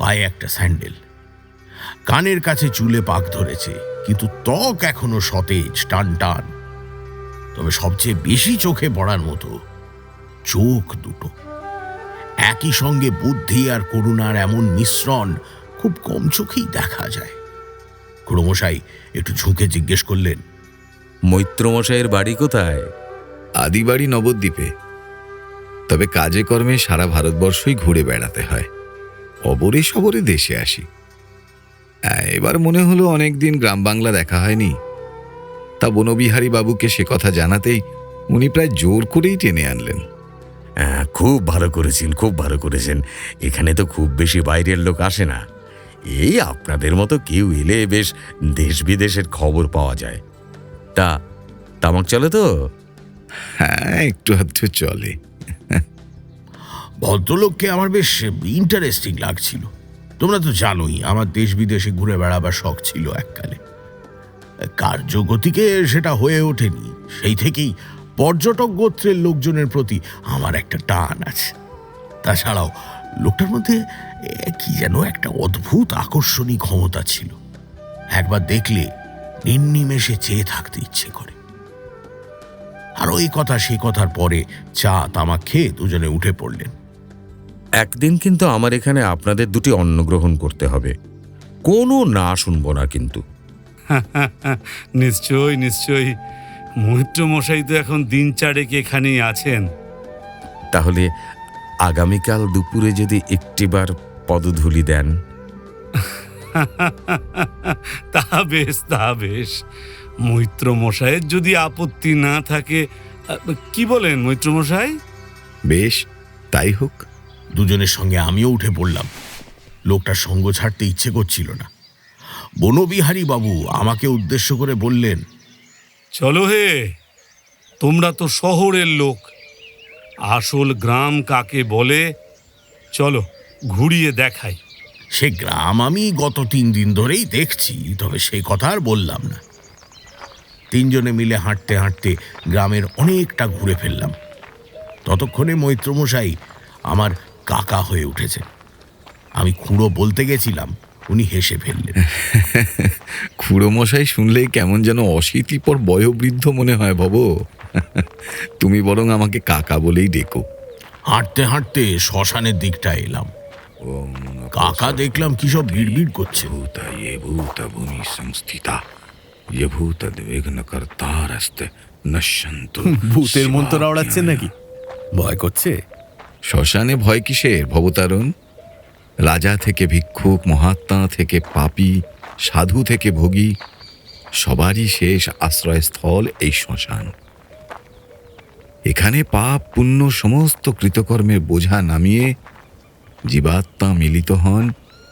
পায়ে একটা স্যান্ডেল। কানের কাছে চুলে পাক ধরেছে, কিন্তু ত্বক এখনো সতেজ, টান টান। তবে সবচেয়ে বেশি চোখে পড়ার মতো চোখ দুটো। একই সঙ্গে বুদ্ধি আর করুণার এমন মিশ্রণ খুব কম চোখেই দেখা যায়। খুড়োমশাই একটু ঝুঁকে জিজ্ঞেস করলেন, মৈত্রমশাইয়ের বাড়ি কোথায়? আদিবাড়ি নবদ্বীপে, তবে কাজে কর্মে সারা ভারতবর্ষই ঘুরে বেড়াতে হয়। অবরে সবরে দেশে আসি। এবার মনে হলো অনেকদিন গ্রাম বাংলা দেখা হয়নি। তা বনবিহারী বাবুকে সে কথা জানাতেই উনি প্রায় জোর করেই টেনে আনলেন। খুব ভালো করেছেন, খুব ভালো করেছেন। এখানে তো খুব বেশি বাইরের লোক আসে না। এই আপনাদের মতো কেউ এলে বেশ দেশ বিদেশের খবর পাওয়া যায়। তা তামাক চলে তো? হ্যাঁ, একটু আধটু চলে। ভদ্রলোককে আমার বেশ ইন্টারেস্টিং লাগছিল। তোমরা তো জানোই আমার দেশ বিদেশে ঘুরে বেড়াবার শখ ছিল এককালে। কার্যগতিকে সেটা হয়ে ওঠেনি। সেই থেকেই পর্যটক গোত্রের লোকজনের প্রতি আমার একটা টান আছে। তাছাড়াও লোকটার মধ্যে কি যেন একটা অদ্ভুত আকর্ষণী ক্ষমতা ছিল। একবার দেখলে নির্নিমেষে চেয়ে থাকতে ইচ্ছে করে। আর ওই কথা সে কথার পরে চা তামাক খেয়ে দুজনে উঠে পড়লেন। একদিন কিন্তু আমার এখানে আপনাদের দুটি অন্ন গ্রহণ করতে হবে। কোনো না শুনবো না কিন্তু। নিশ্চয়ই নিশ্চয়ই। মৈত্র মশাই তো এখন দিন চারেক এখানেই আছেন। তাহলে আগামীকাল দুপুরে যদি একটিবার পদধূলি দেন। তা বেশ, তা বেশ। মৈত্র মশাইয়ের যদি আপত্তি না থাকে, কি বলেন মৈত্র মশাই? বেশ, তাই হোক। দুজনের সঙ্গে আমিও উঠে পড়লাম। লোকটার সঙ্গ ছাড়তে ইচ্ছে করছিল না। বনবিহারী বাবু আমাকে উদ্দেশ্য করে বললেন, চলো হে, তোমরা তো শহরের লোক, আসল গ্রাম কাকে বলে চলো ঘুরিয়ে দেখাই। সে গ্রাম আমি গত 3 দিন ধরেই দেখছি, তবে সে কথা আর বললাম না। তিনজনে মিলে হাঁটতে হাঁটতে গ্রামের অনেকটা ঘুরে ফেললাম। ততক্ষণে মৈত্রমশাই আমার কাকা হয়ে উঠেছে। আমি খুঁড়ো বলতে গেছিলাম, উনি হেসে ফেললেন। খুড়ো মশাই শুনলেই কেমন যেন অশীতিপর বয়োবৃদ্ধ মনে হয় ভব। তুমি বরং আমাকে কাকা বলেই ডেকো। হাঁটতে হাঁটতে শ্মশানের দিকটা এলাম। কাকা দেখলাম কি সব বিড়বিড় করছে। ভূমি সংস্থিতা ভূতের মন্ত্র আওড়াচ্ছেন নাকি? ভয় করছে? শ্মশানে ভয় কিসের ভবতারণ? রাজা থেকে ভিক্ষুক, মহাত্মা থেকে পাপী, সাধু থেকে ভোগী, সবারই শেষ আশ্রয়স্থল এই শ্মশান। এখানে পাপ পুণ্য সমস্ত কৃতকর্মের বোঝা নামিয়ে জীবাত্মা মিলিত হন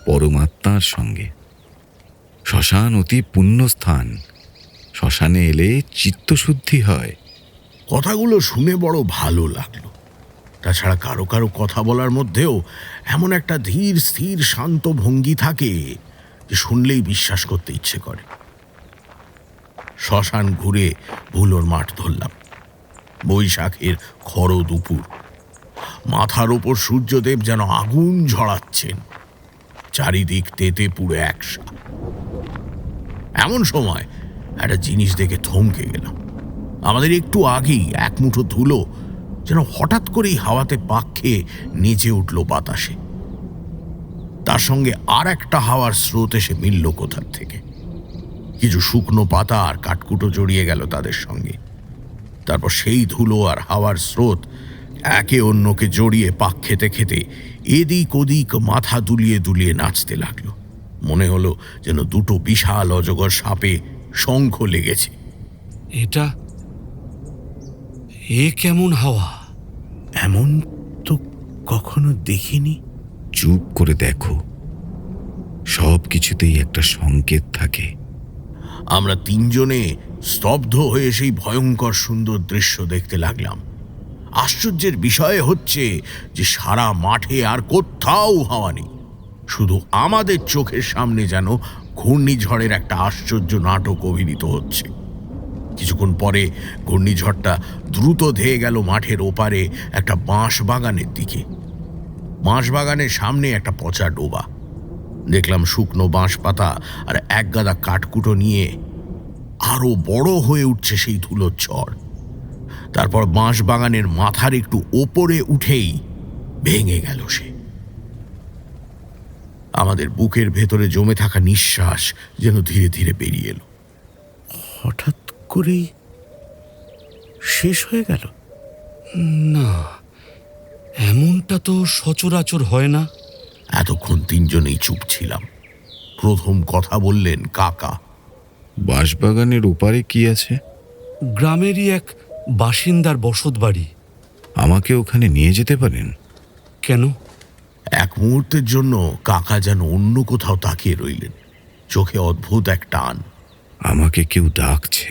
পরমাত্মার সঙ্গে। শ্মশান অতি পুণ্যস্থান। শ্মশানে এলে চিত্তশুদ্ধি হয়। কথাগুলো শুনে বড় ভালো লাগলো। তাছাড়া কারো কারো কথা বলার মধ্যেও এমন একটা ধীর স্থির শান্ত ভঙ্গি থাকে যে শুনলেই বিশ্বাস করতে ইচ্ছে করে। শ্মশান ঘুরে ভুলোর মাঠ ধরলাম। বৈশাখের খড় দুপুর, মাথার ওপর সূর্যদেব যেন আগুন ঝরাচ্ছেন, চারিদিক তেতে পুরো একসা। এমন সময় একটা জিনিস দেখে থমকে গেলাম। আমাদের একটু আগেই এক মুঠো ধুলো যেন হঠাৎ করেই হাওয়াতে পাক খেয়ে নেচে উঠল বাতাসে। তার সঙ্গে আর একটা হাওয়ার স্রোত এসে মিলল কোথার থেকে। কিছু শুকনো পাতা আর কাঠকুটো জড়িয়ে গেল তাদের সঙ্গে। তারপর সেই ধুলো আর হাওয়ার স্রোত একে অন্যকে জড়িয়ে পাক খেতে খেতে এদিক ওদিক মাথা দুলিয়ে দুলিয়ে নাচতে লাগলো। মনে হলো যেন দুটো বিশাল অজগর সাপে শঙ্খ লেগেছে। এ কেমন হাওয়া? এমন তো কখনো দেখিনি। চুপ করে দেখো, সব কিছুতেই একটা সংকেত থাকে। আমরা তিনজনে স্তব্ধ হয়ে সেই ভয়ঙ্কর সুন্দর দৃশ্য দেখতে লাগলাম। আশ্চর্যের বিষয় হচ্ছে যে সারা মাঠে আর কোথাও হাওয়া নেই, শুধু আমাদের চোখের সামনে যেন ঘূর্ণিঝড়ের একটা আশ্চর্য নাটক অভিনীত হচ্ছে। কিছুক্ষণ পরে ঘূর্ণিঝড়টা দ্রুত ধেয়ে গেল মাঠের ওপারে একটা বাঁশ বাগানের দিকে। বাঁশ বাগানের সামনে একটা পচা ডোবা। দেখলাম শুকনো বাঁশ পাতা আর এক গাদা কাঠকুটো নিয়ে আরো বড় হয়ে উঠছে সেই ধুলোর ঝড়। তারপর বাঁশ বাগানের মাথার একটু ওপরে উঠেই ভেঙে গেল সে। আমাদের বুকের ভেতরে জমে থাকা নিঃশ্বাস যেন ধীরে ধীরে বেরিয়ে এলো। হঠাৎ করেই শেষ হয়ে গেল। না, এমনটা তো সচরাচর হয় না। এতক্ষণ তিনজনেই চুপ ছিলাম। প্রথম কথা বললেন কাকা। বাঁশবাগানের ওপারে কি আছে? গ্রামেরই এক বাসিন্দার বসত বাড়ি। আমাকে ওখানে নিয়ে যেতে পারেন? কেন? এক মুহূর্তের জন্য কাকা যেন অন্য কোথাও তাকিয়ে রইলেন, চোখে অদ্ভুত এক টান। আমাকে কেউ ডাকছে।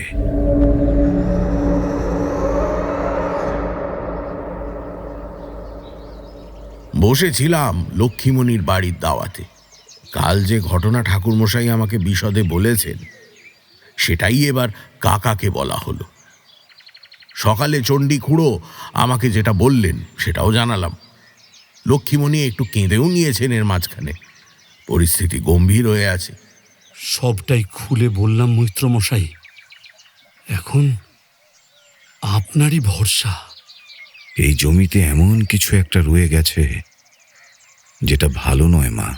বসেছিলাম লক্ষ্মীমণির বাড়ির দাওয়াতে। কাল যে ঘটনা ঠাকুরমশাই আমাকে বিশদে বলেছেন সেটাই এবার কাকাকে বলা হলো। সকালে চণ্ডী খুড়ো আমাকে যেটা বললেন সেটাও জানালাম। লক্ষ্মীমণি একটু কেঁদেও নিয়েছেন এর মাঝখানে। পরিস্থিতি গম্ভীর হয়ে আছে। সবটাই খুলে বললাম মৈত্রমশাই। এখন আপনারই ভরসা। এই জমিতে এমন কিছু একটা রয়ে গেছে যেটা ভালো নয় মা।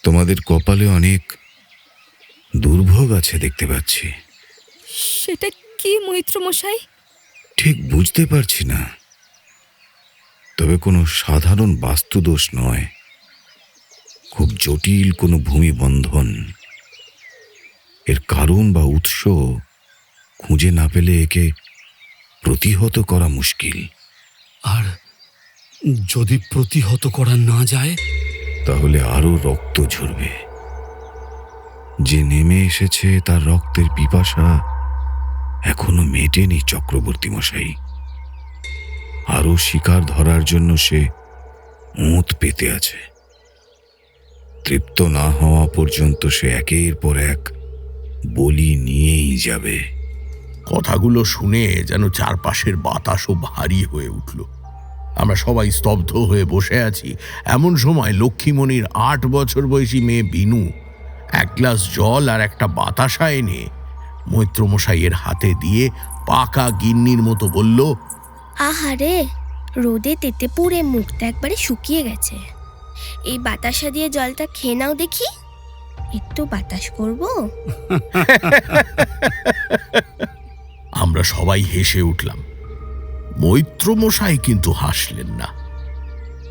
তোমাদের কপালে অনেক দুর্ভোগ আছে দেখতে পাচ্ছি। সেটা কি মৈত্রমশাই? ঠিক বুঝতে পারছি না, তবে কোনো সাধারণ বাস্তুদোষ নয়, খুব জটিল কোনো ভূমিবন্ধন। এর কারণ বা উৎস খুঁজে না পেলে একে প্রতিহত করা মুশকিল। আর যদি প্রতিহত করা না যায়? তাহলে আরো রক্ত ঝরবে। যে নেমে এসেছে তার রক্তের পিপাসা এখনো মেটেনি চক্রবর্তী মশাই। আরো শিকার ধরার জন্য সে ওঁত পেতে আছে। তৃপ্ত না হওয়া পর্যন্ত সে একের পর এক বলি নিয়েই যাবে। কথাগুলো শুনে যেন চারপাশের বাতাসও ভারী হয়ে উঠল। আমরা সবাই স্তব্ধ হয়ে বসে আছি। এমন সময় লক্ষ্মীমণির 8 বছর বয়সী মেয়ে বিনু এক গ্লাস জল আর একটা বাতাসা এনে মৈত্রমশাইয়ের হাতে দিয়ে পাকা গিন্নির মতো বলল, আহারে, রোদে তেতে পুড়ে মুখটা একবারে শুকিয়ে গেছে। এই বাতাসা দিয়ে জলটা খেয়ে নাও দেখি। একটু বাতাস করব। আমরা সবাই হেসে উঠলাম। মৈত্রমশাই কিন্তু হাসলেন না।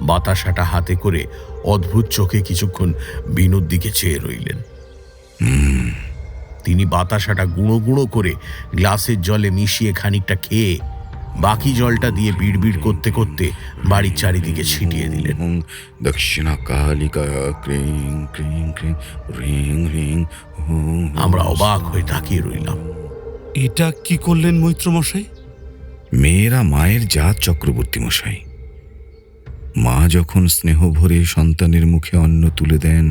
বাতাসাটা হাতে করে অদ্ভুত চোখে কিছুক্ষণ বিনুর দিকে চেয়ে রইলেন। তিনি বাতাসাটা গুঁড়ো গুঁড়ো করে গ্লাসের জলে মিশিয়ে খানিকটা খেয়ে বাকি জলটা দিয়ে বিড়বিড় করতে করতে বাড়ির চারিদিকে ছিটিয়ে দিলেন। দক্ষিণা কালিকা ক্রিং ক্রিং ক্রিং রিং রিং। আমরা অবাক হয়ে তাকিয়ে রইলাম। এটা কি করলেন মৈত্রমশাই? মেয়েরা মায়ের জাত চক্রবর্তী মশাই। মা যখন স্নেহ ভরে সন্তানের মুখে অন্ন তুলে দেন,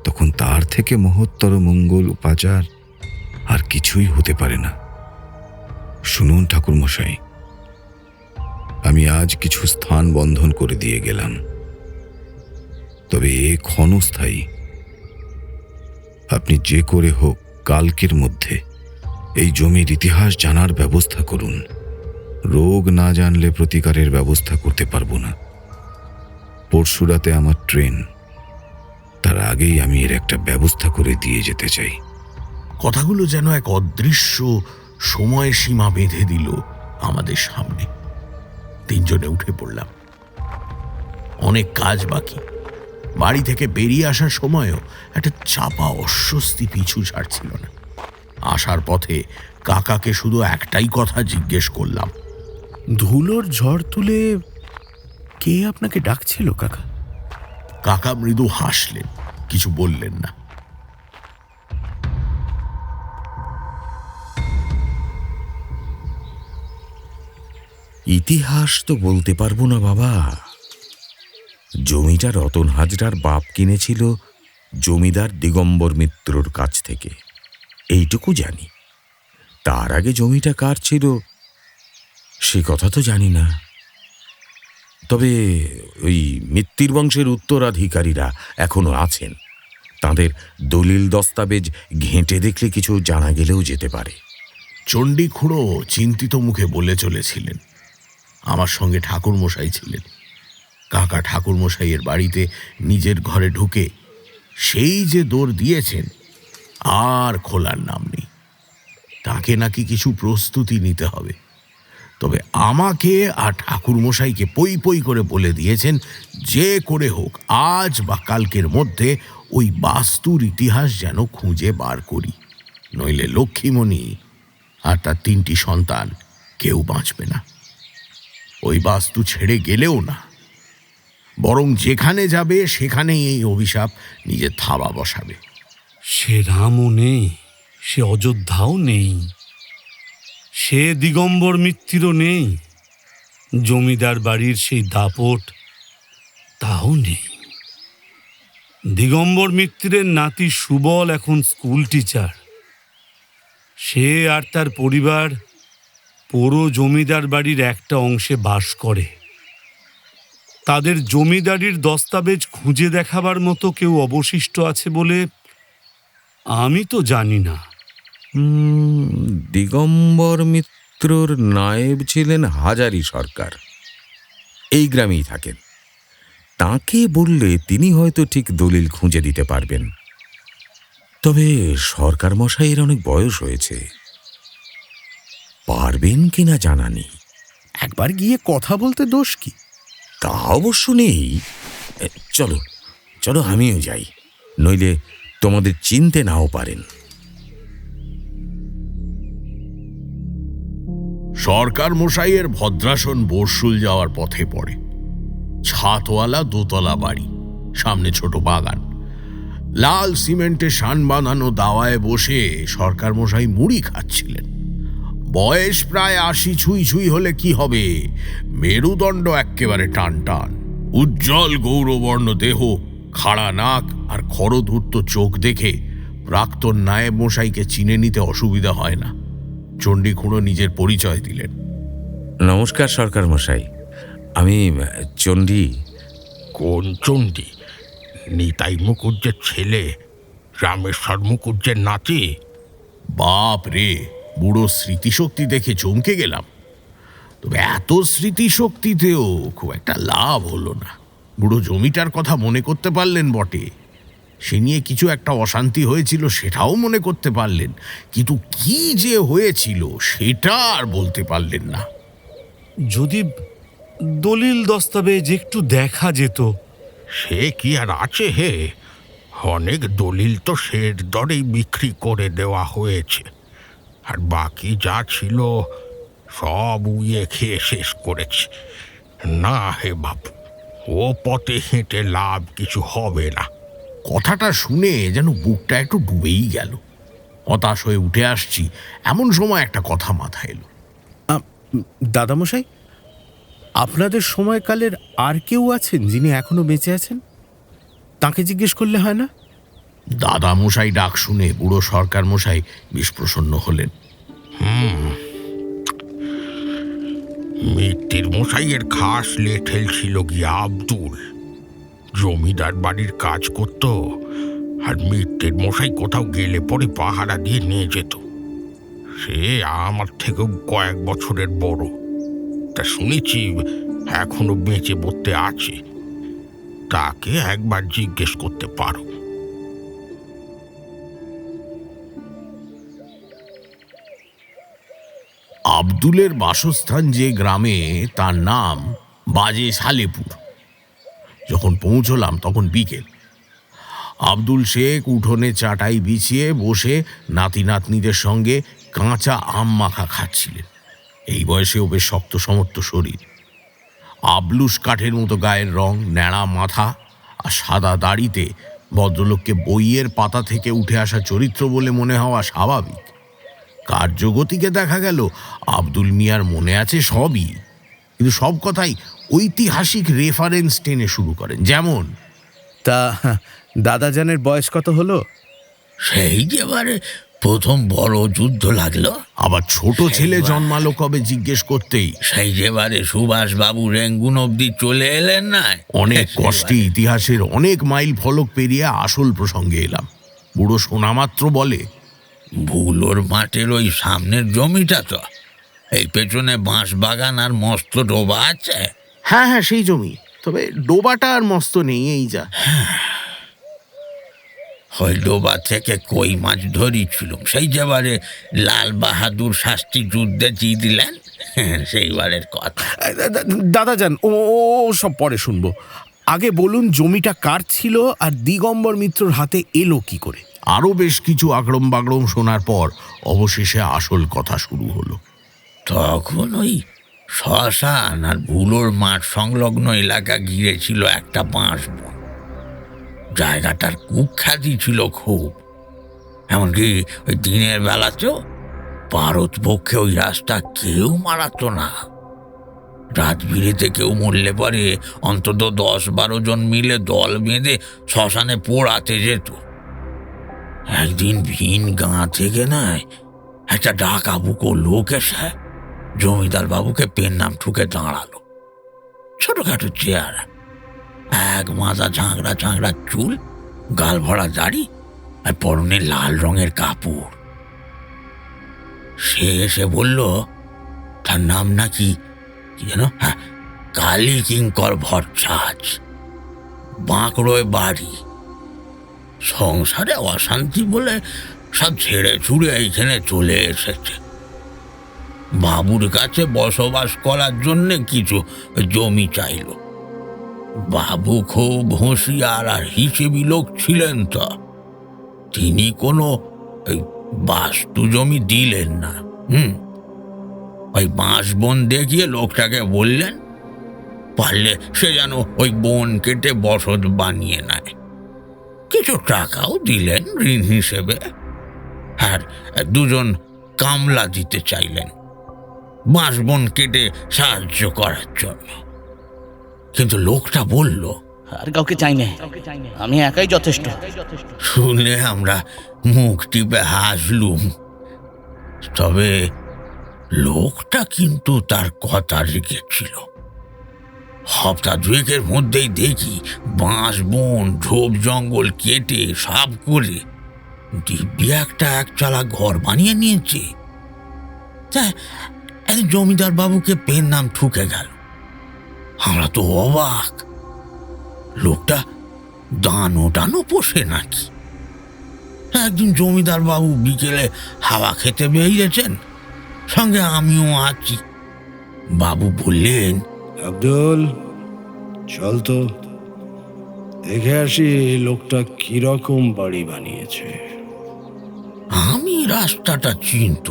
তখন তার থেকে মহত্তর মঙ্গল উপাচার আর কিছুই হতে পারে না। শুনুন ঠাকুর মশাই, আমি আজ কিছু স্থান বন্ধন করে দিয়ে গেলাম, তবে এ ক্ষণস্থায়ী। আপনি যে করে হোক কালকের মধ্যে এই জমির ইতিহাস জানার ব্যবস্থা করুন। রোগ না জানলে প্রতিকারের ব্যবস্থা করতে পারবো না। পরশু রাতে আমার ট্রেন, তার আগেই আমি এর একটা ব্যবস্থা করে দিয়ে যেতে চাই। কথাগুলো যেন এক অদৃশ্য সময় সীমা বেঁধে দিল আমাদের সামনে। তিনজনে উঠে পড়লাম। অনেক কাজ বাকি। বাড়ি থেকে বেরিয়ে আসার সময়ও একটা চাপা অস্বস্তি পিছু ছাড়ছিল না। আসার পথে কাকাকে শুধু একটাই কথা জিজ্ঞেস করলাম, ধুলোর ঝড় তুলে কে আপনাকে ডাকছিল কাকা? কাকা মৃদু হাসলেন, কিছু বললেন না। ইতিহাস তো বলতে পারবো না বাবা। জমিটা রতন হাজরার বাপ কিনেছিল জমিদার দিগম্বর মিত্রর কাছ থেকে, এইটুকু জানি। তার আগে জমিটা কার ছিল সে কথা তো জানি না। তবে ওই মিত্তির বংশের উত্তরাধিকারীরা এখনো আছেন। তাদের দলিল দস্তাবেজ ঘেঁটে দেখলে কিছু জানা গেলেও যেতে পারে। চণ্ডী খুঁড়ো চিন্তিত মুখে বলে চলেছিলেন। আমার সঙ্গে ঠাকুরমশাই ছিলেন। কাকা ঠাকুরমশাইয়ের বাড়িতে নিজের ঘরে ঢুকে সেই যে দৌড় দিয়েছেন, আর খোলার নাম নেই। তাকে নাকি কিছু প্রস্তুতি নিতে হবে। তবে আমাকে আর ঠাকুরমশাইকে পই পই করে বলে দিয়েছেন, যে করে হোক আজ বা কালকের মধ্যে ওই বাস্তুর ইতিহাস যেন খুঁজে বার করি, নইলে লক্ষ্মীমণি আর তার 3টি সন্তান কেউ বাঁচবে না। ওই বাস্তু ছেড়ে গেলেও না, বরং যেখানে যাবে সেখানেই এই অভিশাপ নিজের থাবা বসাবে। সে রামও নেই, সে অযোধ্যাও নেই, সে দিগম্বর মিত্তিরও নেই, জমিদার বাড়ির সেই দাপট তাও নেই। দিগম্বর মিত্তিরের নাতি সুবল এখন স্কুল টিচার। সে আর তার পরিবার পুরো জমিদার বাড়ির একটা অংশে বাস করে। তাদের জমিদারির দস্তাবেজ খুঁজে দেখাবার মতো কেউ অবশিষ্ট আছে বলে আমি তো জানি না। দিগম্বর মিত্রর নায়েব ছিলেন হাজারি সরকার, এই গ্রামেই থাকেন। তাকে বললে তিনি হয়তো ঠিক দলিল খুঁজে দিতে পারবেন। তবে সরকার মশাইয়ের অনেক বয়স হয়েছে, পারবেন কিনা জানা নেই। একবার গিয়ে কথা বলতে দোষ কি? তা অবশ্য নেই। চলো চলো, আমিও যাই, নইলে তোমাদের চিনতে নাও পারেন। সরকার মশাইয়ের ভদ্রাসন বর্ষুল যাওয়ার পথে পড়ে। ছাতওয়ালা দোতলা বাড়ি, সামনে ছোট বাগান। লাল সিমেন্টে শান বাঁধানো দাওয়ায় বসে সরকার মশাই মুড়ি খাচ্ছিলেন। বয়স প্রায় 80 ছুঁই ছুঁই হলে কি হবে, মেরুদণ্ড এক্কেবারে টান টান, উজ্জ্বল গৌরবর্ণ দেহ, খাড়া নাক আর খরধূর্ত চোখ দেখে প্রাক্তন নায়েব মশাইকে চিনে নিতে অসুবিধা হয় না। চণ্ডী খুঁড়ো নিজের পরিচয় দিলেন। নমস্কার সরকার মশাই, আমি চণ্ডী। কোন চণ্ডী? নিতাই মুখুজ্জের ছেলে, রামেশ্বর মুখুজ্জের নাতি? বাপ রে, বুড়ো স্মৃতিশক্তি দেখে চমকে গেলাম। তবে এত স্মৃতিশক্তিতেও খুব একটা লাভ হলো না। বুড়ো জমিটার কথা মনে করতে পারলেন বটে, সে নিয়ে কিছু একটা অশান্তি হয়েছিল সেটাও মনে করতে পারলেন, কিন্তু কি যে হয়েছিল সেটা আর বলতে পারলেন না। যদি দলিল দস্তাবেজ একটু দেখা যেত। সে কি আর আছে হে? অনেক দলিল তো শের দরেই বিক্রি করে দেওয়া হয়েছে, আর বাকি যা ছিল সব উইয়ে খেয়ে শেষ করেছে। না হে বাবু, ও পথে হেঁটে লাভ কিছু হবে না। কথাটা শুনে যেন বুকটা একটু ডুবেই গেল। হতাশ হয়ে উঠে আসছি, এমন সময় একটা কথা মাথায় এলো। দাদামশাই, আপনাদের সময়কালের আর কেউ আছেন যিনি এখনো বেঁচে আছেন? তাকে জিজ্ঞেস করলে হয় না? দাদা মশাই ডাক শুনে বুড়ো সরকার মশাই বিষপ্রসন্ন হলেন। মিত্তির মশাইয়ের খাস লেঠেল ছিল গিয়া আব্দুল। জমিদার বাড়ির কাজ করত, আর মিত্তির মশাই কোথাও গেলে পরে পাহারা দিয়ে নিয়ে যেত। সে আমার থেকেও কয়েক বছরের বড়। তা শুনেছি এখনো বেঁচে বলতে আছে। তাকে একবার জিজ্ঞেস করতে পারো। আব্দুলের বাসস্থান যে গ্রামে, তার নাম বাজে সালেপুর। যখন পৌঁছলাম তখন বিকেল। আব্দুল শেখ উঠোনে চাটাই বিছিয়ে বসে নাতি নাতনিদের সঙ্গে কাঁচা আম মাখা খাচ্ছিলেন। এই বয়সেও বেশ শক্ত সমর্থ শরীর, আবলুস কাঠের মতো গায়ের রং, ন্যাড়া মাথা আর সাদা দাড়িতে ভদ্রলোককে বইয়ের পাতা থেকে উঠে আসা চরিত্র বলে মনে হওয়া স্বাভাবিক। কার্যগতিকে দেখা গেল আব্দুল মিয়ার মনে আছে সবই, কিন্তু সব কথাই ঐতিহাসিক রেফারেন্স টেনে শুরু করেন। যেমন, তা দাদাজানের বয়স কত হলো? সেই যেবারে প্রথম বড় যুদ্ধ লাগলো। আবার ছোট ছেলে জন্মালো কবে জিজ্ঞেস করতেই সেই যেবারে সুভাষ বাবু রেঙ্গুন অব্দি চলে এলেন না। অনেক কষ্টে ইতিহাসের অনেক মাইল ফলক পেরিয়ে আসল প্রসঙ্গে এলাম। বুড়ো শোনামাত্র বলে, ভুলোর মাঠের ওই সামনের জমিটা তো, এই পেছনে বাঁশ বাগান আর মস্ত ডোবা আছে। হ্যাঁ হ্যাঁ, সেই জমি। তবে ডোবাটা আর মস্ত নেই, এই যা। ওই ডোবা থেকে কই মাছ ধরিছিলুম সেই যেবারে লাল বাহাদুর শাস্ত্রী যুদ্ধে জিতলেন, সেইবারের কথা। দাদাজান, ও সব পরে শুনবো। আগে বলুন, জমিটা কার ছিল আর দিগম্বর মিত্রর হাতে এলো কি করে? আরও বেশ কিছু আগড়ম বাগড়ম শোনার পর অবশেষে আসল কথা শুরু হলো। তখন ওই শ্মশান আর ভুলোর মাঠ সংলগ্ন এলাকা ঘিরে ছিল একটা বাঁশ বন। জায়গাটার কুখ্যাতি ছিল খুব। এমনকি ওই দিনের বেলাতেও পারত পক্ষে ওই রাস্তা কেউ মারাতো না। রাত বিরেতে কেউ মরলে পরে অন্তত 10-12 জন মিলে দল বেঁধে শ্মশানে পোড়াতে যেত। একদিন ভিন গাঁ থেকে নয়, একটা ডাকাবুকো লোক এসে জমিদার বাবুকে পেন নাম ঠুকে দাঁড়ালো। ছোটখাটো চেহারা, এক মাথা ঝাঁকড়া ঝাঁকড়া চুল, গাল ভরা দাড়ি, আর পরনে লাল রঙের কাপড়। সে এসে বলল তার নাম নাকি কি যেন, হ্যাঁ, কালী কিঙ্কর ভট্টাচ, বাঁকড়োয় বাড়ি। সংসারে অশান্তি বলে সব ছেড়ে ছুড়ে এইখানে চলে এসেছে। বাবুর কাছে বসবাস করার জন্য কিছু জমি চাইল। বাবু খুব হুঁশিয়ার আর হিসেবি লোক ছিলেন, তো তিনি কোনো বাস্তু জমি দিলেন না। ওই বাঁশ বন দেখিয়ে লোকটাকে বললেন পারলে সে যেন ওই বন কেটে বসত বানিয়ে নেয়। কিছু টাকাও দিলেন ঋণ হিসেবে, আর 2 কামলা দিতে চাইলেন বাঁশ বন কেটে সাহায্য করার জন্য। কিন্তু লোকটা বলল, আর কাউকে চাই না, আমি একাই যথেষ্ট। শুনে আমরা মুখ টিপে হাসলুম। তবে লোকটা কিন্তু তার কথা রেখেছিল। সপ্তাহ 2 মধ্যেই দেখি বাঁশ বন ঝোপ জঙ্গল কেটে সাফ করে দিব্যি একটা একচালা ঘর বানিয়ে নিয়েছে। জমিদার বাবুকে পেন নাম ঠুকে গেল। আমরা তো অবাক। লোকটা দানো টানো পোষে নাকি? একদিন জমিদার বাবু বিকেলে হাওয়া খেতে বেরিয়েছেন, সঙ্গে আমিও আছি। বাবু বললেন, আব্দুল, চল তো দেখে আসি লোকটা কিরকম বাড়ি বানিয়েছে। আমি রাস্তাটা চিনত,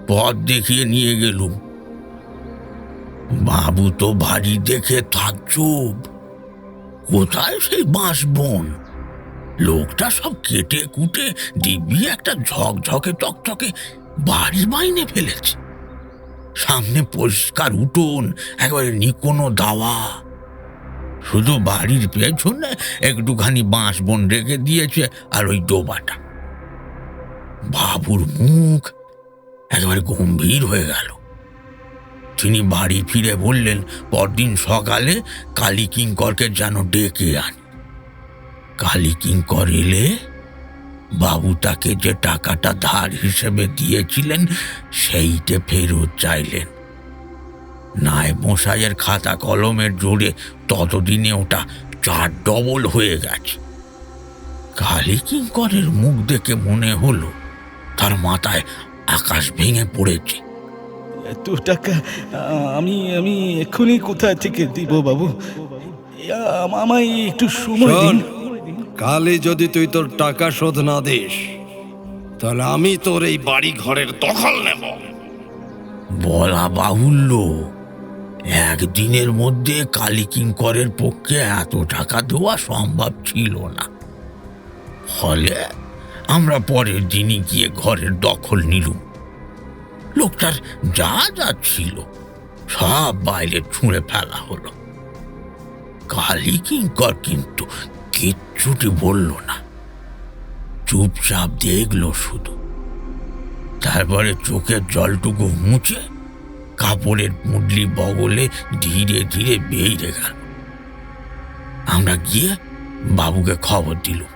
পথ দেখিয়ে নিয়ে গেলুম। বাবু তো বাড়ি দেখে তাজ্জব। কোথায় সেই বাঁশ বন? লোকটা সব কেটে কুটে দিব্যি একটা ঝকঝকে টকটকে বাড়ি বাইনে ফেলেছে। সামনে পরিষ্কার উঠোন, একেবারে নিকোনো দাওয়া। শুধু বাড়ির পেছনে একটুখানি বাঁশ বন রেখে দিয়েছে, আর ওই ডোবাটা। বাবুর মুখ একেবারে গম্ভীর হয়ে গেল। তিনি বাড়ি ফিরে বললেন পরদিন সকালে কালী কিঙ্করকে যেন ডেকে আন। কালী কিঙ্কর এলে বাবু তাকে যে টাকাটা ধার হিসেবে দিয়েছিলেন সেইটে ফেরত চাইলেন। নায়েব মশাইয়ের খাতা কলমের জোরে ততদিনে ওটা 4 ডবল হয়ে গেছে। কালী কিঙ্করের মুখ দেখে মনে হলো তার মাথায় আকাশ ভেঙে পড়েছে। এত টাকা আমি আমি এক্ষুনি কোথায় থেকে দিব বাবু? আমায় একটু সময় দিন। কালই যদি তুই তোর টাকা শোধ না দিস তাহলে আমি তোর এই বাড়ি ঘরের দখল নেব। বলা বাহুল্য, একদিনের মধ্যে কালী কিঙ্করের পক্ষে এত টাকা দেওয়া সম্ভব ছিল না। ফলে আমরা পরের দিনই গিয়ে ঘরের দখল নিলুম। লোকটার যা যা ছিল সব বাইরে ছুঁড়ে ফেলা হলো। কালী কিঙ্কর কিন্তু কিচ্ছুটি বলল না, চুপচাপ দেখলো শুধু। তারপরে চোখের জলটুকু মুছে কাপড়ের মুডলি বগলে ধীরে ধীরে বেরিয়ে গেল। আমরা গিয়ে বাবুকে খবর দিলুম।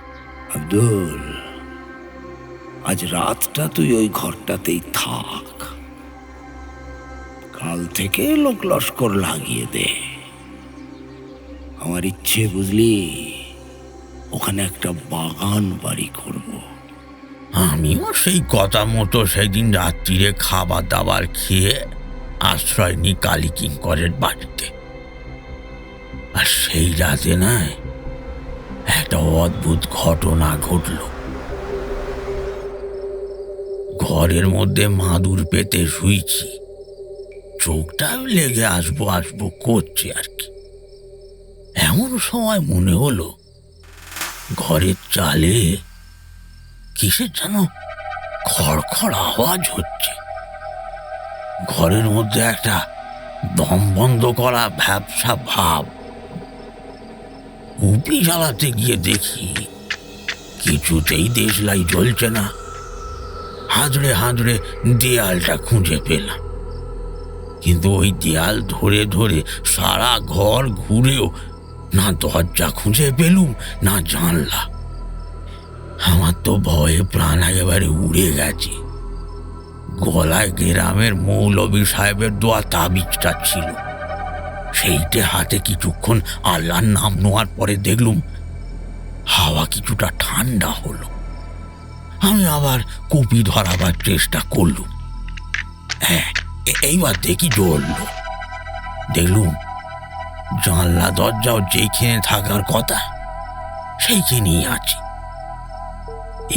আব্দুল, আজ রাতটা তুই ওই ঘরটাতেই থাক, কাল থেকে লোক লস্কর লাগিয়ে দে। আমার ইচ্ছে বুঝলি, ওখানে একটা বাগান বাড়ি করব। আমিও সেই কথা মতো সেদিন রাত্রিরে খাবার দাবার খেয়ে আশ্রয় নি কালী কিঙ্করের বাড়িতে। আর সেই রাতে নয়, একটা অদ্ভুত ঘটনা ঘটল। ঘরের মধ্যে মাদুর পেতে শুইছি, চোখটা লেগে আসবো আসবো করছে আর কি। এমন সময় মনে হলো ঘরের চালে কিসের যেন খড়খড় আওয়াজ হচ্ছে। ঘরের মধ্যে একটা দম বন্ধ করা ভ্যাবসা ভাব। উপি জ্বালাতে গিয়ে দেখি কিছুতেই দেশলাই জ্বলছে না। হাঁচড়ে হাঁচড়ে দেয়ালটা খুঁজে পেলাম, কিন্তু ওই দেয়াল ধরে ধরে সারা ঘর ঘুরেও না দরজা খুঁজে পেলুম না জানলা। আমার তো ভয়ে প্রাণ একেবারে উড়ে গেছে। গলায় গ্রামের মৌলবী সাহেবের দোয়া তাবিজটা ছিল, সেইটে হাতে কিছুক্ষণ আল্লাহর নাম নেওয়ার পরে দেখলুম হাওয়া কিছুটা ঠান্ডা হলো। আমি আবার কুপি ধরাবার চেষ্টা করলুম। হ্যাঁ, এইবার দেখি জ্বলল। দেখলুম জানলা দরজাও যেখানে থাকার কথা সেইখানেই আছে।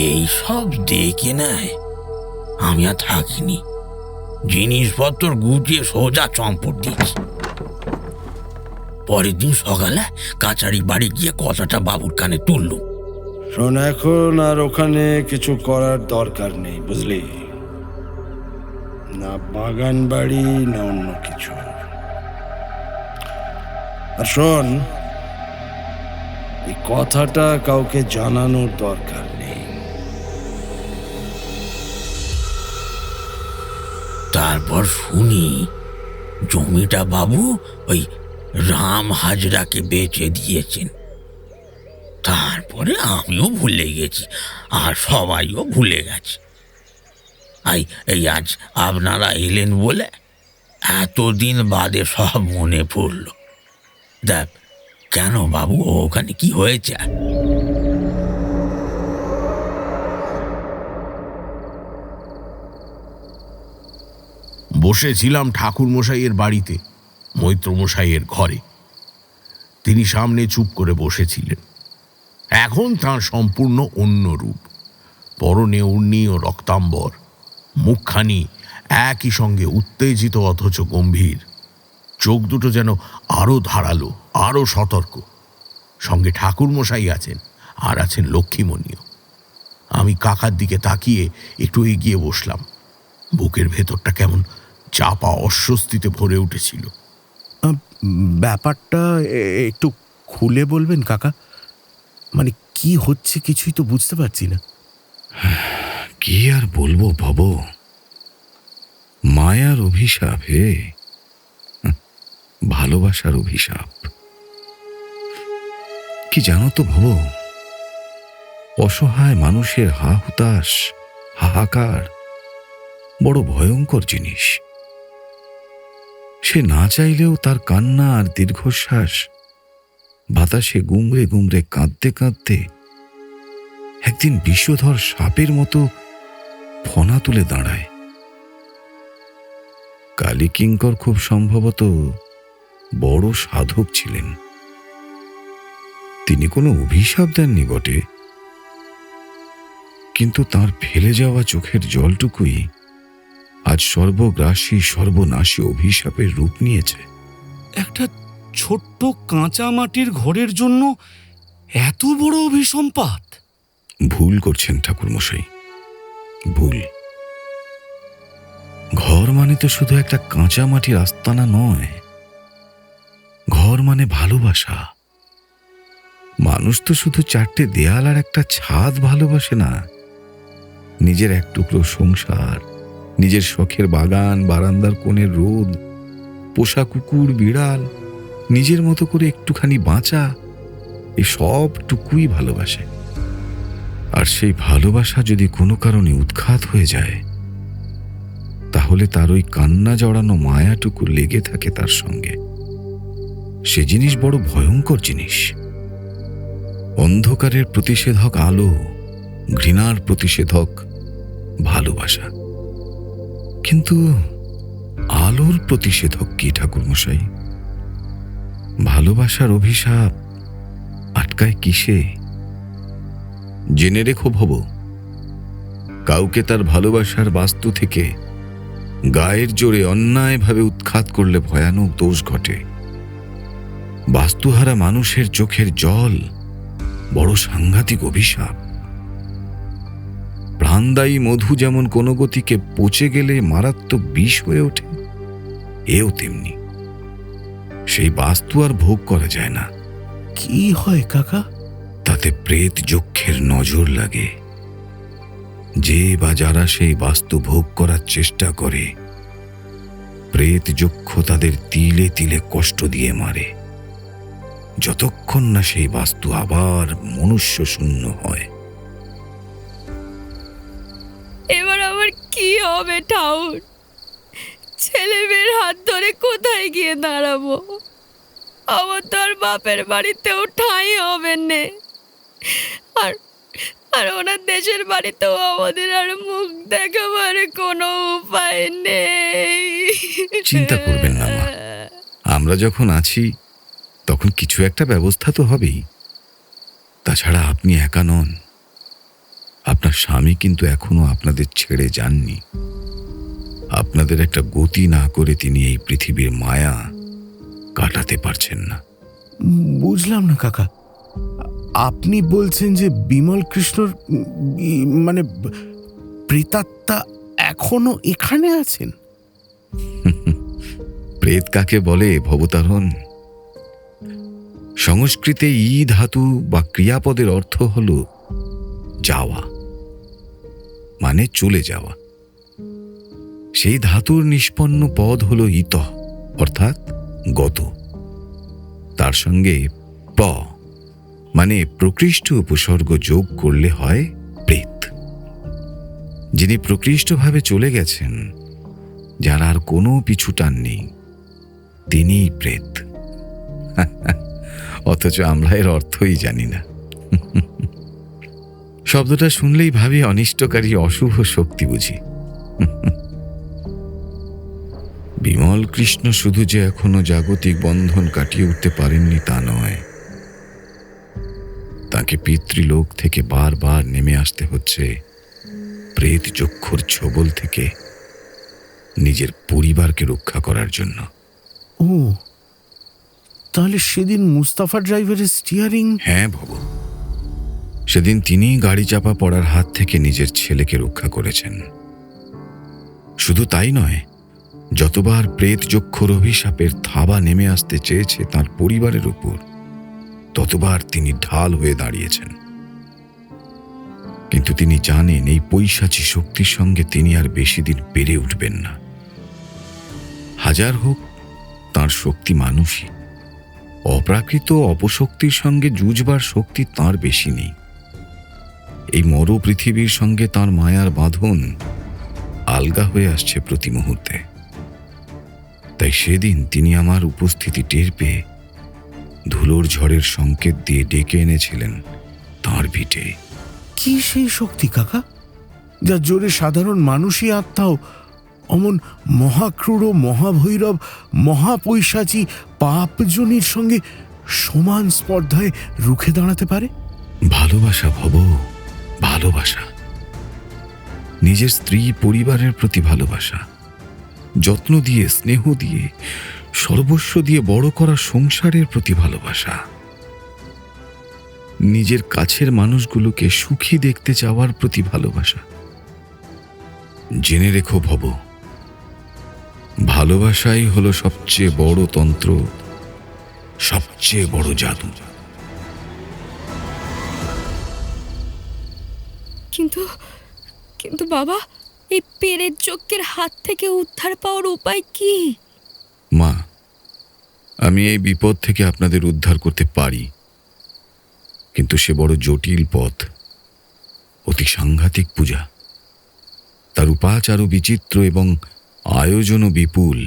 এইসব দেখে নেয় আমি আর থাকিনি, জিনিসপত্র গুটিয়ে সোজা চম্পট দিয়েছি। পরের দিন সকালে কাছারি বাড়ি গিয়ে কথাটা বাবুর কানে তুললুম। শোন, এখন আর ওখানে কিছু করার দরকার নেই, বুঝলি না? বাগান বাড়ি না অন্য কিছু। আর শোন, এই কথাটা কাউকে জানানোর দরকার নেই। তারপর শুনি জমিটা বাবু ওই রাম হাজরাকে বেচে দিয়েছেন। তারপরে আমিও ভুলে গেছি, আর সবাইও ভুলে গেছে। এই আজ আপনারা এলেন বলে এতদিন বাদে সব মনে পড়ল। দেখ কেন বাবু, ওখানে কি হয়েছে? বসেছিলাম ঠাকুরমশাইয়ের বাড়িতে, মৈত্রমশাইয়ের ঘরে। তিনি সামনে চুপ করে বসেছিলেন। এখন তাঁর সম্পূর্ণ অন্য রূপ, পরনে উর্নি ও রক্তাম্বর, মুখখানি একই সঙ্গে উত্তেজিত অথচ গম্ভীর, চোখ দুটো যেন আরো ধারালো, আরো সতর্ক। সঙ্গে ঠাকুরমশাই আছেন, আর আছেন লক্ষ্মীমণিও। আমি কাকার দিকে তাকিয়ে একটু এগিয়ে বসলাম। বুকের ভেতরটা কেমন চাপা অস্বস্তিতে ভরে উঠেছিল। ব্যাপারটা একটু খুলে বলবেন কাকা? মানে কি হচ্ছে কিছুই তো বুঝতে পারছি না। কি আর বলবো ভব, মায়ার অভিশাপ হে। ভালোবাসার অভিশাপ। কি জানো তো ভব, অসহায় মানুষের হা হুতাশ, হাহাকার বড় ভয়ঙ্কর জিনিস। সে না চাইলেও তার কান্না আর দীর্ঘশ্বাস বাতাসে গুমড়ে গুমড়ে কাঁদতে কাঁদতে একদিন বিষধর সাপের মতো ফনা তুলে দাঁড়ায়। কালী কিঙ্কর খুব সম্ভবত বড় সাধক ছিলেন। তিনি কোনো অভিশাপ দেননি বটে, কিন্তু তার ফেলে যাওয়া চোখের জলটুকুই আজ সর্বগ্রাসী সর্বনাশী অভিশাপের রূপ নিয়েছে। একটা ছোট্ট কাঁচা মাটির ঘরের জন্য এত বড় অভিসম্পাত? ভুল করছেন ঠাকুরমশাই, ভুল। ঘর মানে তো শুধু একটা কাঁচা মাটির আস্তানা নয়, ঘর মানে ভালোবাসা। মানুষ তো শুধু চারটে দেয়াল আর একটা ছাদ ভালোবাসে না, নিজের এক টুকরো সংসার, নিজের শখের বাগান, বারান্দার কোণের রোদ, পোষা কুকুর বিড়াল, নিজের মতো করে একটুখানি বাঁচা, এই সবটুকুই ভালোবাসে। আর সেই ভালোবাসা যদি কোনো কারণে উৎখাত হয়ে যায়, তাহলে তার ওই কান্না জড়ানো মায়াটুকু লেগে থাকে তার সঙ্গে। সে জিনিস বড় ভয়ঙ্কর জিনিস। অন্ধকারের প্রতিষেধক আলো, ঘৃণার প্রতিষেধক ভালোবাসা। কিন্তু আলোর প্রতিষেধক কি ঠাকুরমশাই? ভালোবাসার অভিশাপ আটকায় কিসে? জেনে রেখো ভব, কাউকে তার ভালোবাসার বাস্তু থেকে গায়ের জোরে অন্যায়ভাবে উৎখাত করলে ভয়ানক দোষ ঘটে। বাস্তুহারা মানুষের চোখের জল বড় সাংঘাতিক অভিশাপ। প্রাণদায়ী মধু যেমন কোনো গতিকে পচে গেলে মারাত্মক বিষ হয়ে ওঠে, এও তেমনি। সেই বাস্তু আর ভোগ করা যায় না। কি হয় কাকা? তাতে প্রেত যক্ষের নজর লাগে। যে বা যারা সেই বাস্তু ভোগ করার চেষ্টা করে, প্রেত যক্ষ তাদের তিলে তিলে কষ্ট দিয়ে মারে, যতক্ষণ না সেই বাস্তু আবার মনুষ্য শূন্য হয়। এবার আমার কি হবে ঠাউর? ছেলে মেয়ের হাত ধরে কোথায় গিয়ে দাঁড়াবো? আমার তো আর বাপের বাড়িতেও ঠাঁই হবে না, আর আর ওনার দেশের বাড়িতেও আমাদের আর মুখ দেখাবার কোনো উপায় নেই। চিন্তা করবেন না মা, আমরা যখন আছি তখন কিছু একটা ব্যবস্থা তো হবেই। তাছাড়া আপনি একা নন, আপনার স্বামী কিন্তু এখনো আপনাদের ছেড়ে যাননি। আপনাদের একটা গতি না করে তিনি এই পৃথিবীর মায়া কাটাতে পারছেন না। বুঝলাম না কাকা, আপনি বলছেন যে বিমল কৃষ্ণর মানে প্রেতাত্মা এখনো এখানে আছেন? প্রেত কাকে বলে ভবতারণ? সংস্কৃতে ই ধাতু বা ক্রিয়াপদের অর্থ হল যাওয়া, মানে চলে যাওয়া। সেই ধাতুর নিষ্পন্ন পদ হল ইত, অর্থাৎ গত। তার সঙ্গে প মানে প্রকৃষ্ট উপসর্গ যোগ করলে হয় প্রেত। যিনি প্রকৃষ্টভাবে চলে গেছেন, যার আর কোনো পিছু টান নেই, তিনিই প্রেত। অথচ আমরা এর অর্থই জানি না। শব্দটা শুনলেই ভাবি অনিষ্টকারী অশুভ শক্তি বুঝি। বিমল কৃষ্ণ শুধু যে এখনো জাগতিক বন্ধন কাটিয়ে উঠতে পারেননি তা নয়, তাকে পিতৃলোক থেকে বারবার নেমে আসতে হচ্ছে প্রেত চক্ষুর ছোবল থেকে নিজের পরিবারকে রক্ষা করার জন্য। ও, তাহলে সেদিন মুস্তাফা ড্রাইভারের স্টিয়ারিং? হ্যাঁ ভব, সেদিন তিনি গাড়ি চাপা পড়ার হাত থেকে নিজের ছেলেকে রক্ষা করেছেন। শুধু তাই নয়, যতবার প্রেত যক্ষর অভিশাপের থাবা নেমে আসতে চেয়েছে তার পরিবারের উপর, ততবার তিনি ঢাল হয়ে দাঁড়িয়েছেন। কিন্তু তিনি জানেন এই পৈশাচী শক্তির সঙ্গে তিনি আর বেশি দিন পেরে উঠবেন না। হাজার হোক তাঁর শক্তি মানুষই। অপ্রাকৃত অপশক্তির সঙ্গে যুঝবার শক্তি তাঁর বেশি নেই। এই মর পৃথিবীর সঙ্গে তাঁর মায়ার বাঁধন আলগা হয়ে আসছে প্রতি মুহূর্তে। তাই সেদিন তিনি আমার উপস্থিতি টের পেয়ে ধুলোর ঝড়ের সংকেত দিয়ে ডেকে এনেছিলেন তাঁর ভিটে। কি সেই শক্তি কাকা, যা জোরে সাধারণ মানুষই আত্মাও অমন মহাক্রূর, মহাভৈরব, মহাপৈশাচী পাপজনীর সঙ্গে সমান স্পর্ধায় রুখে দাঁড়াতে পারে? ভালোবাসা ভব, ভালোবাসা। নিজের স্ত্রী পরিবারের প্রতি ভালোবাসা, যত্ন দিয়ে, স্নেহ দিয়ে, সর্বস্ব দিয়ে বড় করা সংসারের প্রতি ভালোবাসা, নিজের কাছের মানুষগুলোকে সুখী দেখতে চাওয়ার প্রতি ভালোবাসা। জেনে রেখো ভব, ভালোবাসাই হলো সবচেয়ে বড় তন্ত্র, সবচেয়ে বড় জাদু। কিন্তু কিন্তু বাবা, এই পেরের যজ্ঞের হাত থেকে উদ্ধার পাওয়ার উপায় কি? মা, আমি এই বিপদ থেকে আপনাদের উদ্ধার করতে পারি, কিন্তু সে বড় জটিল পথ, অতি সাংঘাতিক পূজা। তার উপাচারও বিচিত্র এবং আয়োজনও বিপুল।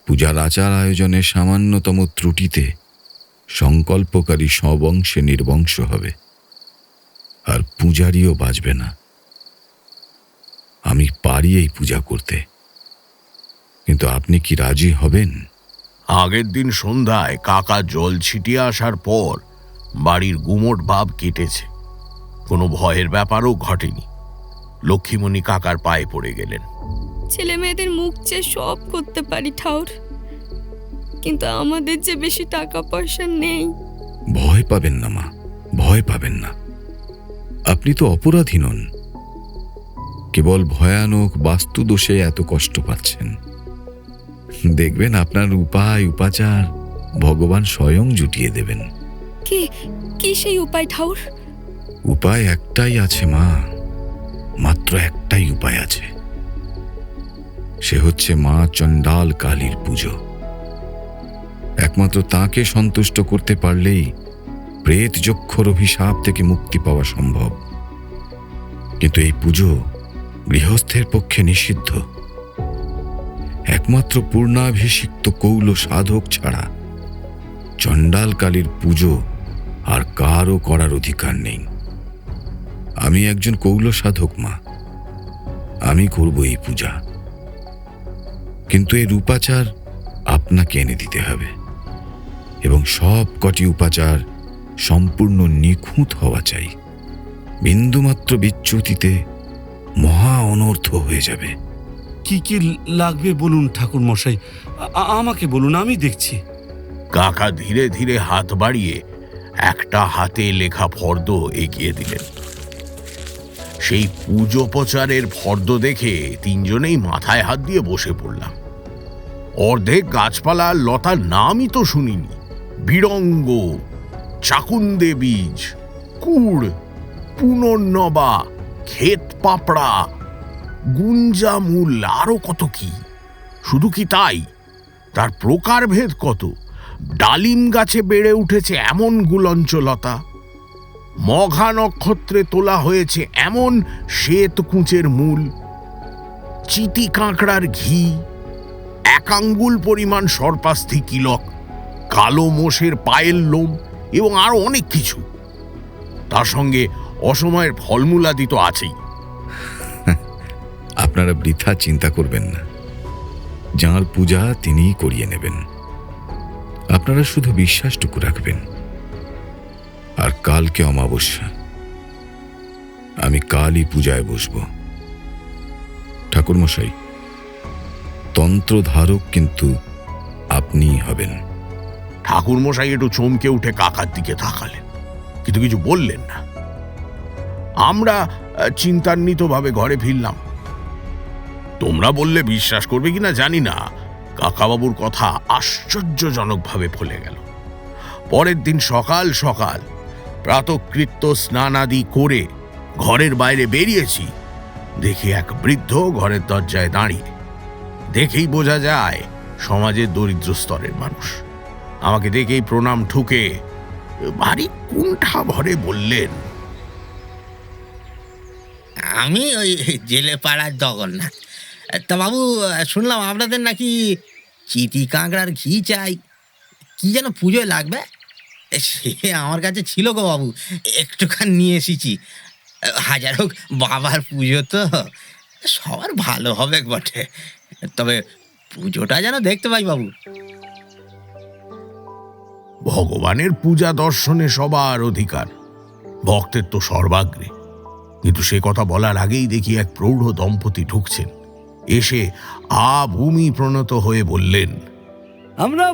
পূজার আচার আয়োজনে সামান্যতম ত্রুটিতে সংকল্পকারী স্ববংশে নির্বংশ হবে, আর পূজারীও বাঁচবে না। আমি পারি এই পূজা করতে, কিন্তু আপনি কি রাজি হবেন? আগের দিন সন্ধ্যায় কাকা জল ছিটিয়ে আসার পর বাড়ির গুমোট ভাব কেটেছে, কোনো ভয়ের ব্যাপারও ঘটেনি। লক্ষ্মীমণি কাকার পায়ে পড়ে গেলেন। ছেলে মেয়েদের মুখ চেয়ে সব করতে পারি ঠাউর, কিন্তু আমাদের যে বেশি টাকা পয়সা নেই। ভয় পাবেন না মা, ভয় পাবেন না। আপনি তো অপরাধী নন, কেবল ভয়ানক বাস্তু দোষে এত কষ্ট পাচ্ছেন। দেখবেন আপনার উপায় উপাচার ভগবান স্বয়ং জুটিয়ে দেবেন। কি কি সেই উপায় ঠাউর? উপায় একটাই আছে মা, মাত্র একটাই উপায় আছে। সে হচ্ছে মা চণ্ডাল কালীর পুজো। একমাত্র তাকে সন্তুষ্ট করতে পারলেই প্রেত যক্ষর অভিশাপ থেকে মুক্তি পাওয়া সম্ভব। কিন্তু এই পুজো গৃহস্থের পক্ষে নিষিদ্ধ। একমাত্র পূর্ণাভিষিক্ত কৌল সাধক ছাড়া চণ্ডাল কালীর পুজো আর কারও করার অধিকার নেই। আমি একজন কৌল সাধক মা, আমি করব এই পূজা, কিন্তু এর উপাচার আপনাকে এনে দিতে হবে, এবং সব কটি উপাচার সম্পূর্ণ নিখুঁত হওয়া চাই। বিন্দুমাত্র বিচ্যুতিতে মহা অনর্থ হয়ে যাবে। কি কি লাগবে বলুন ঠাকুর মশাই, আমাকে বলুন, আমি দেখছি। কাকা ধীরে ধীরে হাত বাড়িয়ে একটা হাতে লেখা ফর্দ এগিয়ে দিলেন। সেই পুজোপচারের ফর্দ দেখে তিনজনেই মাথায় হাত দিয়ে বসে পড়লাম। অর্ধেক গাছপালা লতার নামই তো শুনিনি। বিড়ঙ্গ, চাকুন্দে বীজ, কুড়, পুনর্নবা, ক্ষেত পাপড়া, গুঞ্জামূল, আরো কত কি। শুধু কি তাই, তার প্রকারভেদ কত। ডালিম গাছে বেড়ে উঠেছে এমন গুলঞ্চলতা, মঘা নক্ষত্রে তোলা হয়েছে এমন শ্বেত কুঁচের মূল, চিতি কাঁকড়ার ঘি, 1 আঙ্গুল পরিমাণ সর্পাস্থি কিলক, কালো মোষের পায়ের লোম এবং আরো অনেক কিছু। তার সঙ্গে অসময়ের ফলমূলাদি তো আছেই। আপনারা বৃথা চিন্তা করবেন না, যাঁর পূজা তিনিই করিয়ে নেবেন। আপনারা শুধু বিশ্বাসটুকু রাখবেন। আর কালকে অমাবস্যা, আমি কালই পূজায় বসব। ঠাকুরমশাই, তন্ত্রধারক কিন্তু আপনিই হবেন। ঠাকুরমশাই একটু চমকে উঠে কাকার দিকে তাকালেন, কিন্তু কিছু বললেন না। আমরা চিন্তান্বিতভাবে ঘরে ফিরলাম। তোমরা বললে বিশ্বাস করবে কিনা জানি না, কাকাবাবুর কথা আশ্চর্যজনকভাবে ফলে গেল। পরের দিন সকাল সকাল প্রাতকৃত্য স্নানাদি করে ঘরের বাইরে বেরিয়েছি, দেখি এক বৃদ্ধ ঘরের দরজায় দাঁড়িয়ে। দেখেই বোঝা যায় সমাজের দরিদ্র স্তরের মানুষ। আমাকে দেখেই প্রণাম ঠুকে ভারী কুণ্ঠা ভরে বললেন, আমি ওই জেলে পাড়ার জগন্নাথ। তা বাবু, শুনলাম আপনাদের নাকি চিটি কাঁকড়ার ঘি চাই, কি যেন পুজোয় লাগবে। সে আমার কাছে ছিল গো বাবু, একটুখানি নিয়ে এসেছি। হাজার হোক বাবার পুজো তো, সবার ভালো হবে বটে, তবে পুজোটা যেন দেখতে পাই বাবু। ভগবানের পূজা দর্শনে সবার অধিকার, ভক্তের তো সর্বাগ্রে। কিন্তু সে কথা বলার আগেই দেখি এক প্রৌঢ় দম্পতি ঢুকছেন। এসে ভূমি প্রণত হয়ে বললেন, আমরা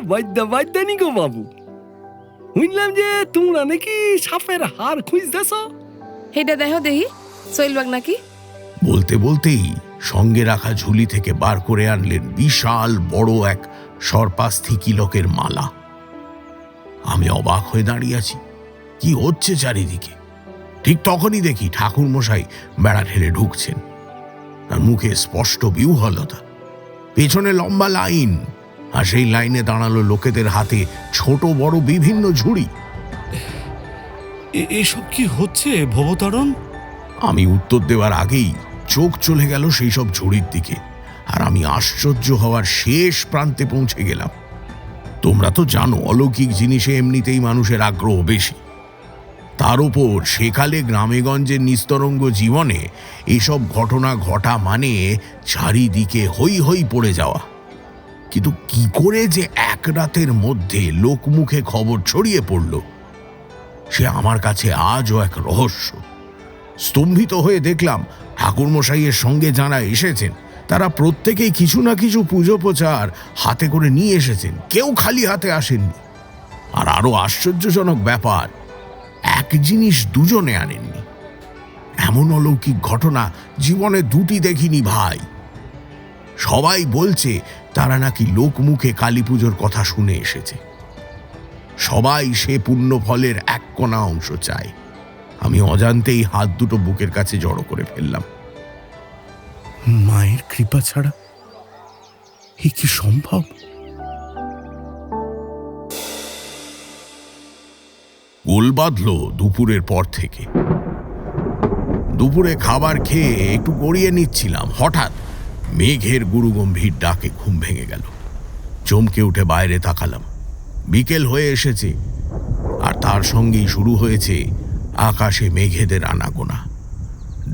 বৈদ্যানি গো বাবু, শুনলাম যে তোমরা নাকি সাপের হাড় খুঁজতেছ। হেটা দেখো দেখি চলবাক নাকি। বলতে বলতেই সঙ্গে রাখা ঝুলি থেকে বার করে আনলেন বিশাল বড় এক সর্পাস্থি কিলকের মালা। আমি অবাক হয়ে দাঁড়িয়ে আছি, কি হচ্ছে চারিদিকে। ঠিক তখনই দেখি ঠাকুর মশাই বেড়া ঠেলে ঢুকছেন। তার মুখে স্পষ্ট বিহ্বলতা, পেছনে লম্বা লাইন, আর সেই লাইনে দাঁড়ালো লোকেদের হাতে ছোট বড় বিভিন্ন ঝুড়ি। এসব কি হচ্ছে ভবতারণ? আমি উত্তর দেওয়ার আগেই চোখ চলে গেল সেই সব ঝুড়ির দিকে, আর আমি আশ্চর্য হওয়ার শেষ প্রান্তে পৌঁছে গেলাম। তোমরা তো জানো, অলৌকিক জিনিসে এমনিতেই মানুষের আগ্রহ বেশি। তার উপর সেকালে গ্রামেগঞ্জের নিস্তরঙ্গ জীবনে এসব ঘটনা ঘটা মানে চারিদিকে হই হই পড়ে যাওয়া। কিন্তু কি করে যে এক রাতের মধ্যে লোকমুখে খবর ছড়িয়ে পড়ল, সে আমার কাছে আজও এক রহস্য। স্তম্ভিত হয়ে দেখলাম ঠাকুরমশাইয়ের সঙ্গে যারা এসেছেন তারা প্রত্যেকেই কিছু না কিছু পুজো প্রচার হাতে করে নিয়ে এসেছেন, কেউ খালি হাতে আসেননি। আর আরো আশ্চর্যজনক ব্যাপার, এক জিনিস দুজনে আনেননি। এমন অলৌকিক ঘটনা জীবনে দুটি দেখিনি ভাই। সবাই বলছে তারা নাকি লোকমুখে কালী পুজোর কথা শুনে এসেছে। সবাই সে পুণ্য ফলের এক কোনা অংশ চায়। আমি অজান্তেই হাত দুটো বুকের কাছে জড়ো করে ফেললাম। মায়ের কৃপা ছাড়া এ কি সম্ভব? গোল বাঁধল দুপুরের পর থেকে। দুপুরে খাবার খেয়ে একটু গড়িয়ে নিচ্ছিলাম, হঠাৎ মেঘের গুরুগম্ভীর ডাকে ঘুম ভেঙে গেল। চমকে উঠে বাইরে তাকালাম। বিকেল হয়ে এসেছে, আর তার সঙ্গেই শুরু হয়েছে আকাশে মেঘেদের আনাগোনা।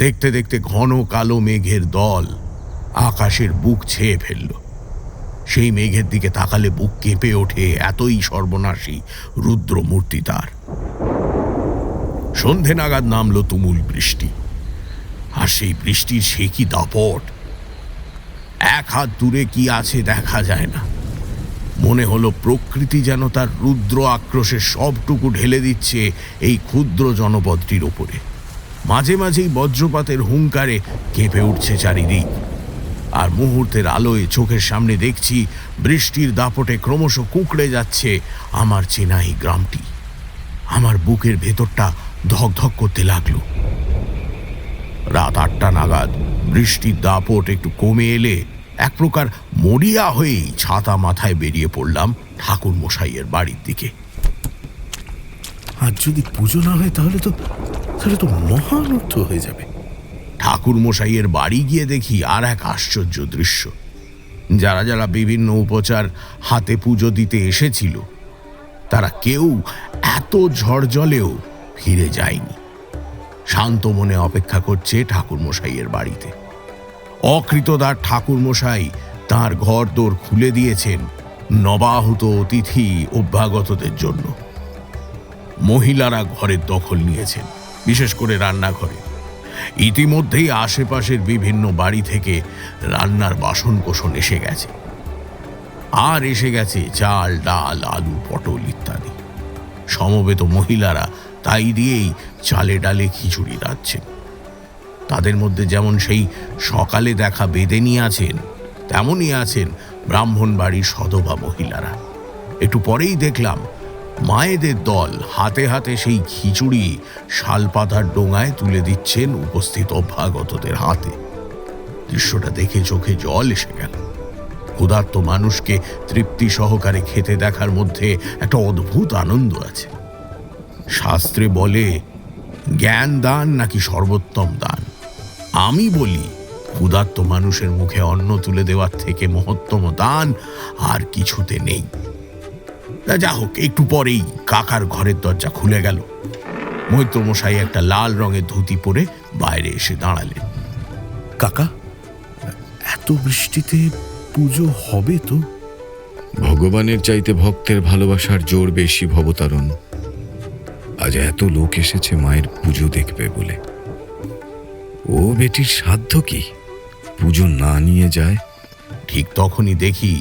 দেখতে দেখতে ঘন কালো মেঘের দল আকাশের বুক ছেয়ে ফেলল। সেই মেঘের দিকে তাকালে বুক কেঁপে ওঠে, এতই সর্বনাশী রুদ্র মূর্তি তার। সন্ধে নাগাদ নামল তুমুল বৃষ্টি, আর সেই বৃষ্টির সে কি দাপট! এক হাত দূরে কি আছে দেখা যায় না। মনে হলো প্রকৃতি যেন তার রুদ্র আক্রোশের সবটুকু ঢেলে দিচ্ছে এই ক্ষুদ্র জনপদটির ওপরে। মাঝে মাঝেই বজ্রপাতের হুঙ্কারে কেঁপে উঠছে চারিদিক। আর মুহূর্তের আলোয় চোখের সামনে দেখছি বৃষ্টির দাপটে ক্রমশ কুঁকড়ে যাচ্ছে আমার চেনা এই গ্রামটি। আমার বুকের ভেতরটা ধকধক করতে লাগলো। রাত 8টা নাগাদ বৃষ্টির দাপট একটু কমে এলে এক প্রকার মরিয়া হয়েই ছাতা মাথায় বেরিয়ে পড়লাম ঠাকুর মশাইয়ের বাড়ির দিকে। আর যদি পুজো না হয় তাহলে তো মহা অনর্থ হয়ে যাবে। ঠাকুর মশাইয়ের বাড়ি গিয়ে দেখি আর এক আশ্চর্য দৃশ্য। যারা যারা বিভিন্ন উপচার হাতে পুজো দিতে এসেছিল তারা কেউ এত ঝড় জলেও ফিরে যায়নি। শান্ত মনে অপেক্ষা করছে ঠাকুর মশাইয়ের বাড়িতে। অকৃতদার ঠাকুর মশাই তাঁর ঘর দোর খুলে দিয়েছেন নবাহত অতিথি অভ্যাগতদের জন্য। মহিলারা ঘরের দখল নিয়েছেন, বিশেষ করে রান্নাঘরে। ইতিমধ্যেই আশেপাশের বিভিন্ন বাড়ি থেকে রান্নার বাসনকোসন এসে গেছে। আর এসে গেছে চাল, ডাল, আলু, পটল ইত্যাদি। সমবেত মহিলারা তাই দিয়েই চালে ডালে খিচুড়ি রাঁধছেন। তাদের মধ্যে যেমন সেই সকালে দেখা বেদেনী আছেন, তেমনই আছেন ব্রাহ্মণ বাড়ির সধবা মহিলারা। একটু পরেই দেখলাম মায়েদের দল হাতে হাতে সেই খিচুড়ি শালপাতার ডোঙায় তুলে দিচ্ছেন উপস্থিত অভ্যাগতদের হাতে। দৃশ্যটা দেখে চোখে জল এসে গেল। ক্ষুধার্ত মানুষকে তৃপ্তি সহকারে খেতে দেখার মধ্যে একটা অদ্ভুত আনন্দ আছে। শাস্ত্রে বলে জ্ঞান দান নাকি সর্বোত্তম দান। আমি বলি ক্ষুধার্ত মানুষের মুখে অন্ন তুলে দেওয়ার থেকে মহত্তম দান আর কিছুতে নেই। তা যা হোক, একটু পরেই কাকার ঘরের দরজা খুলে গেল। মৈত্রমশাই একটা লাল রঙের ধুতি পরে বাইরে এসে দাঁড়ালেন। কাকা, এত বৃষ্টিতে পুজো হবে তো? ভগবানের চাইতে ভক্তের ভালোবাসার জোর বেশি ভবতারণ। আজ এত লোক এসেছে মায়ের পুজো দেখবে বলে। ও বেটির সাধ্য কি পুজো না নিয়ে যায়? ঠিক তখনই দেখি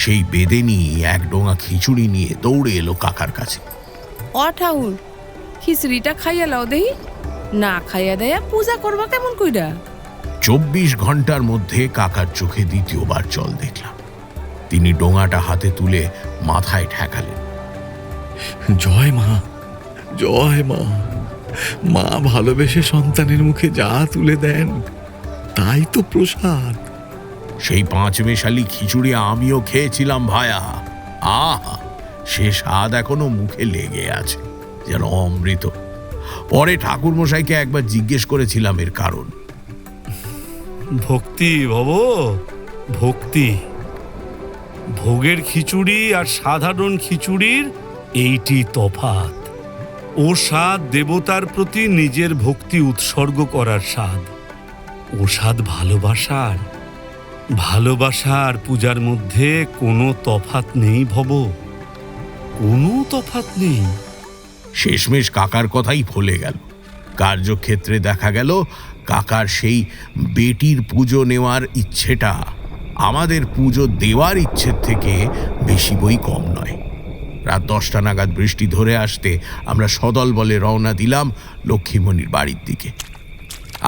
সেই বেদেনি এক ডোঙা খিচুড়ি নিয়ে দৌড়ে এলো কাকার কাছে। ও ঠাউর, খিচুড়িটা খাইয়া লাও দেহি, না খাইয়া দেয়া পূজা করবা কেমন কইরা? 24 ঘন্টার মধ্যে কাকার চোখে দ্বিতীয়বার জল দেখলাম। তিনি ডোঙাটা হাতে তুলে মাথায় ঠেকালেন। জয় মা, জয় মা। মা ভালোবেসে সন্তানের মুখে যা তুলে দেন তাই তো প্রসাদ। সেই 5 মেশালি খিচুড়ি আমিও খেয়েছিলাম ভায়া। আহা, সে স্বাদ এখনো মুখে লেগে আছে, যেন অমৃত। পরে ঠাকুর মশাইকে একবার জিজ্ঞেস করেছিলাম এর কারণ। ভক্তি ভব, ভক্তি। ভোগের খিচুড়ি আর সাধারণ খিচুড়ির এইটি তফাৎ। ও স্বাদ দেবতার প্রতি নিজের ভক্তি উৎসর্গ করার স্বাদ। ও স্বাদ ভালোবাসার। ভালোবাসা আর পূজার মধ্যে কোনো তফাৎ নেই ভব, কোনো তফাৎ নেই। শেষমেশ কাকার কথাই ফলে গেল। কার্যক্ষেত্রে দেখা গেল কাকার সেই বেটির পুজো নেওয়ার ইচ্ছেটা আমাদের পুজো দেওয়ার ইচ্ছের থেকে বেশি বই কম নয়। রাত 10টা নাগাদ বৃষ্টি ধরে আসতে আমরা সদল বলে রওনা দিলাম লক্ষ্মীমণির বাড়ির দিকে।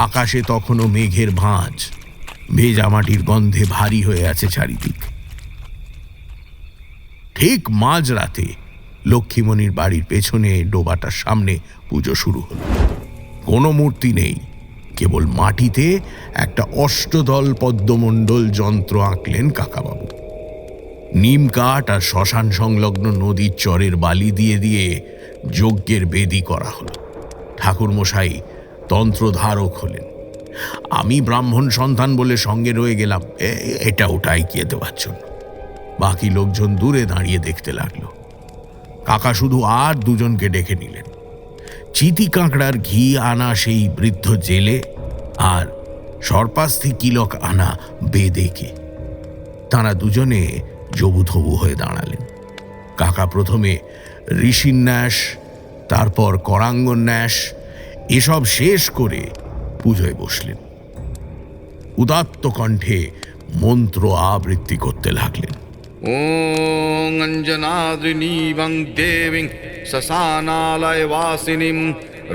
আকাশে তখনও মেঘের ভাঁজ, ভেজা মাটির গন্ধে ভারী হয়ে আছে চারিদিক। ঠিক মাঝরাতে লক্ষ্মীমণির বাড়ির পেছনে ডোবাটার সামনে পুজো শুরু হলো। কোনো মূর্তি নেই, কেবল মাটিতে একটা অষ্টদল পদ্মমণ্ডল যন্ত্র আঁকলেন কাকাবাবু। নিম কাঠ আর শ্মশান সংলগ্ন নদীর চরের বালি দিয়ে দিয়ে যজ্ঞের বেদি করা হলো। ঠাকুরমশাই তন্ত্রধারক হলেন। আমি ব্রাহ্মণ সন্তান বলে সঙ্গে রয়ে গেলাম এটা ওটা এগিয়ে দেওয়ার জন্য। বাকি লোকজন দূরে দাঁড়িয়ে দেখতে লাগলো। কাকা শুধু আর দুজনকে ডেকে নিলেন, চিতি কাঁকড়ার ঘি আনা সেই বৃদ্ধ জেলে আর সর্পাস্থি কিলক আনা বেদেকে। তাঁরা দুজনে জবুথবু হয়ে দাঁড়ালেন। কাকা প্রথমে ঋষিন্যাস, তারপর করাঙ্গন্যাস এসব শেষ করে পুজোয় বসলেন। উদাত্ত কণ্ঠে মন্ত্র আবৃত্তি করতে লাগলেন। ওং অঞ্জনাদ্রিনীবং দেবীং শ্মশানালয়বাসিনীং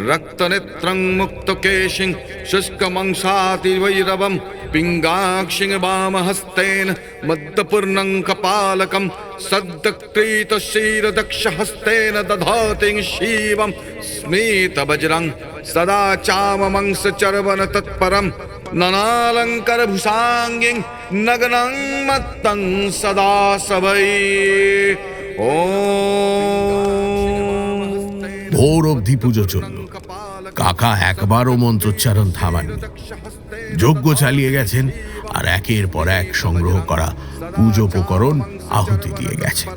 রক্তনেত্রং মুক্তকেশিং শুষ্কমংসাতিবৈরবম পিঙ্গাক্ষিং বামহস্তেন মদ্যপূর্ণং কপালকম সদ্দক্রীতশীরদক্ষহস্তেন দধাতিং শিবম স্মিতবজ্রং সদা চামমংস চর্বণ তৎপরম ননালঙ্কার ভূষাঙ্গিং নগ্নং মত্তং সদা সবৈ। ভোর অবধি পুজো চলল। কাকা একবারও মন্ত্রোচ্চারণ থামাননি। যজ্ঞ চালিয়ে গেছেন আর একের পর এক সংগ্রহ করা পূজোপকরণ আহুতি দিয়ে গেছেন।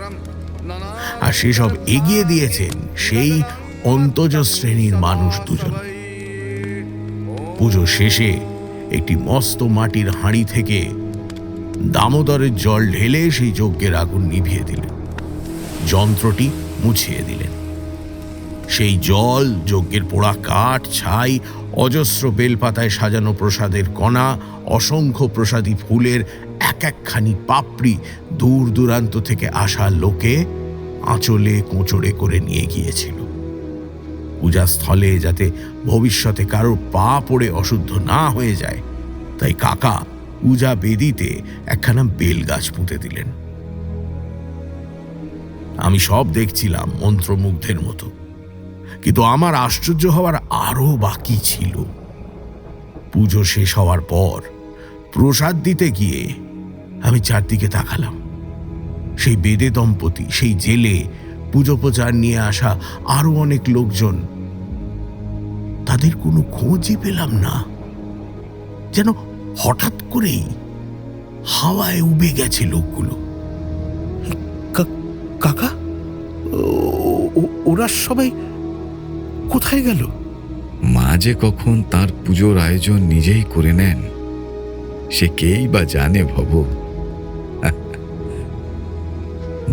আর সেসব এগিয়ে দিয়েছেন সেই অন্তজ শ্রেণীর মানুষ দুজন। পুজো শেষে একটি মস্ত মাটির হাঁড়ি থেকে দামোদরের জল ঢেলে সেই যজ্ঞের আগুন নিভিয়ে দিলেন, যন্ত্রটি মুছিয়ে দিলেন। সেই জল, যজ্ঞের পোড়া কাঠ, ছাই, অজস্র বেলপাতায় সাজানো প্রসাদের কণা, অসংখ্য প্রসাদী ফুলের এক একখানি পাপড়ি দূর দূরান্ত থেকে আসা লোকে আঁচলে কোঁচড়ে করে নিয়ে গিয়েছিল। পূজাস্থলে যাতে ভবিষ্যতে কারোর পা পড়ে অশুদ্ধ না হয়ে যায়, তাই কাকা পূজা বেদিতে একখানা বেল গাছ পুঁতে দিলেন। আমি সব দেখছিলাম মন্ত্রমুগ্ধের মতো, কিন্তু আমার আশ্চর্য হওয়ার আরো বাকি ছিল। পুজো শেষ হওয়ার পর প্রসাদ দিতে গিয়ে আমি চারদিকে তাকালাম। সেই বেদে দম্পতি, সেই জেলে, পুজো প্রচার নিয়ে আসা আরো অনেক লোকজন, তাদের কোনো খোঁজই পেলাম না। যেন হঠাৎ করেই হাওয়ায় উবে গেছে লোকগুলো। কাকা, ওরা সবাই কোথায় গেল? মা যে কখন তার পুজোর আয়োজন নিজেই করে নেন সে কেই বা জানে ভব।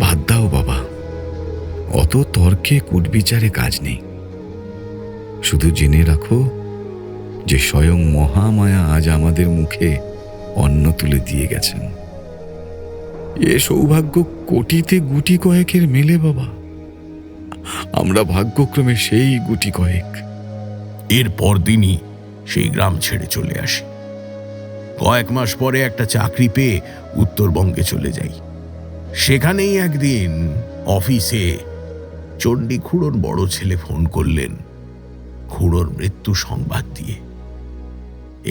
বাদ দাও বাবা, অত তর্কে কুটবিচারে কাজ নেই। শুধু জেনে রাখো যে স্বয়ং মহামায়া আজ আমাদের মুখে অন্ন তুলে দিয়ে গেছেন। এ সৌভাগ্য কোটিতে গুটি কয়েকের মেলে বাবা। আমরা ভাগ্যক্রমে সেই গুটি কয়েক। এর পরদিনই সেই গ্রাম ছেড়ে চলে আসি। কয়েক মাস পরে একটা চাকরি পেয়ে উত্তরবঙ্গে চলে যাই। সেখানেই একদিন অফিসে চণ্ডী খুড়োর বড় ছেলে ফোন করলেন খুড়োর মৃত্যু সংবাদ দিয়ে।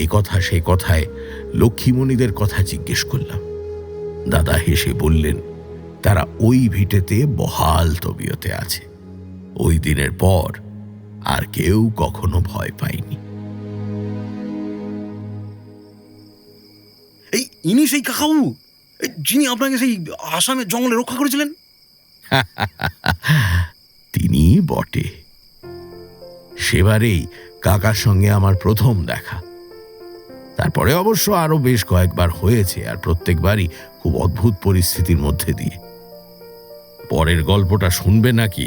এই কথা সে কথায় লক্ষ্মীমণিদের কথা জিজ্ঞেস করলাম। দাদা হেসে বললেন তারা ওই ভিটেতে বহাল তবিয়তে আছে। ওই দিনের পর আর কেউ কখনো ভয় পায়নি। এই ইনি সেই কাকাবাবু যিনি আপনাকে সেই আসামের জঙ্গলে রক্ষা করেছিলেন? তিনি বটে। সেবারেই কাকার সঙ্গে আমার প্রথম দেখা। তারপরে অবশ্য আরো বেশ কয়েকবার হয়েছে, আর প্রত্যেকবারই খুব অদ্ভুত পরিস্থিতির মধ্যে দিয়ে। পরের গল্পটা শুনবে নাকি?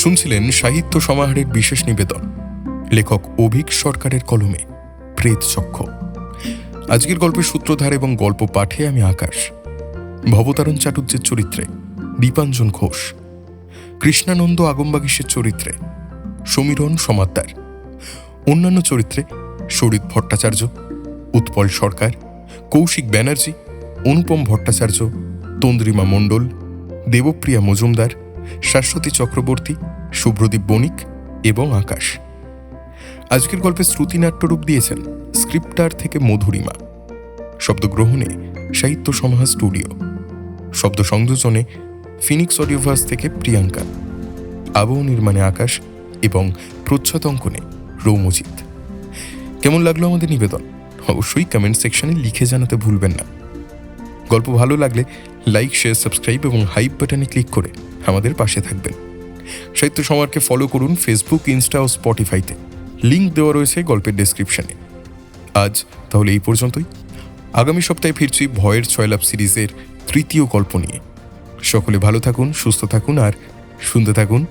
শুনছিলেন সাহিত্য সমাহারের বিশেষ নিবেদন, লেখক অভিক সরকারের কলমে প্রেত চক্ষ। আজকের গল্পের সূত্রধার এবং গল্প পাঠে আমি আকাশ। ভবতারণ চাটুর্যের চরিত্রে দীপাঞ্জন ঘোষ, কৃষ্ণানন্দ আগমবাগীশের চরিত্রে সমীরণ সমাদ্দার, অন্যান্য চরিত্রে শরীর ভট্টাচার্য, উৎপল সরকার, কৌশিক ব্যানার্জি, অনুপম ভট্টাচার্য, তন্দ্রিমা মণ্ডল, দেবপ্রিয়া মজুমদার, শাশ্বতী চক্রবর্তী, শুভ্রদীপ বণিক এবং আকাশ। আজকের গল্পে শ্রুতিনাট্যরূপ দিয়েছেন স্ক্রিপ্টার থেকে মধুরিমা। শব্দগ্রহণে সাহিত্য সমাহার স্টুডিও, শব্দ সংযোজনে ফিনিক্স অডিওভার্স থেকে প্রিয়াঙ্কা, আবহ নির্মাণে আকাশ এবং প্রচ্ছদ অঙ্কনে রৌমজিৎ। কেমন লাগলো আমাদের নিবেদন অবশ্যই কমেন্ট সেকশনে লিখে জানাতে ভুলবেন না। গল্প ভালো লাগলে লাইক, শেয়ার, সাবস্ক্রাইব এবং হাইপ বাটনে ক্লিক করে আমাদের পাশে থাকবেন। সাহিত্য সমাহারকে ফলো করুন ফেসবুক, ইনস্টা ও স্পটিফাইতে। লিঙ্ক দেওয়া রয়েছে গল্পের ডেসক্রিপশনে। আজ তাহলে এই পর্যন্তই। আগামী সপ্তাহে ফিরছি ভয়ের ছয়লাভ সিরিজের তৃতীয় গল্প নিয়ে। সকলে ভালো থাকুন, সুস্থ থাকুন আর শুনতে থাকুন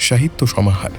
সাহিত্য সমাহার।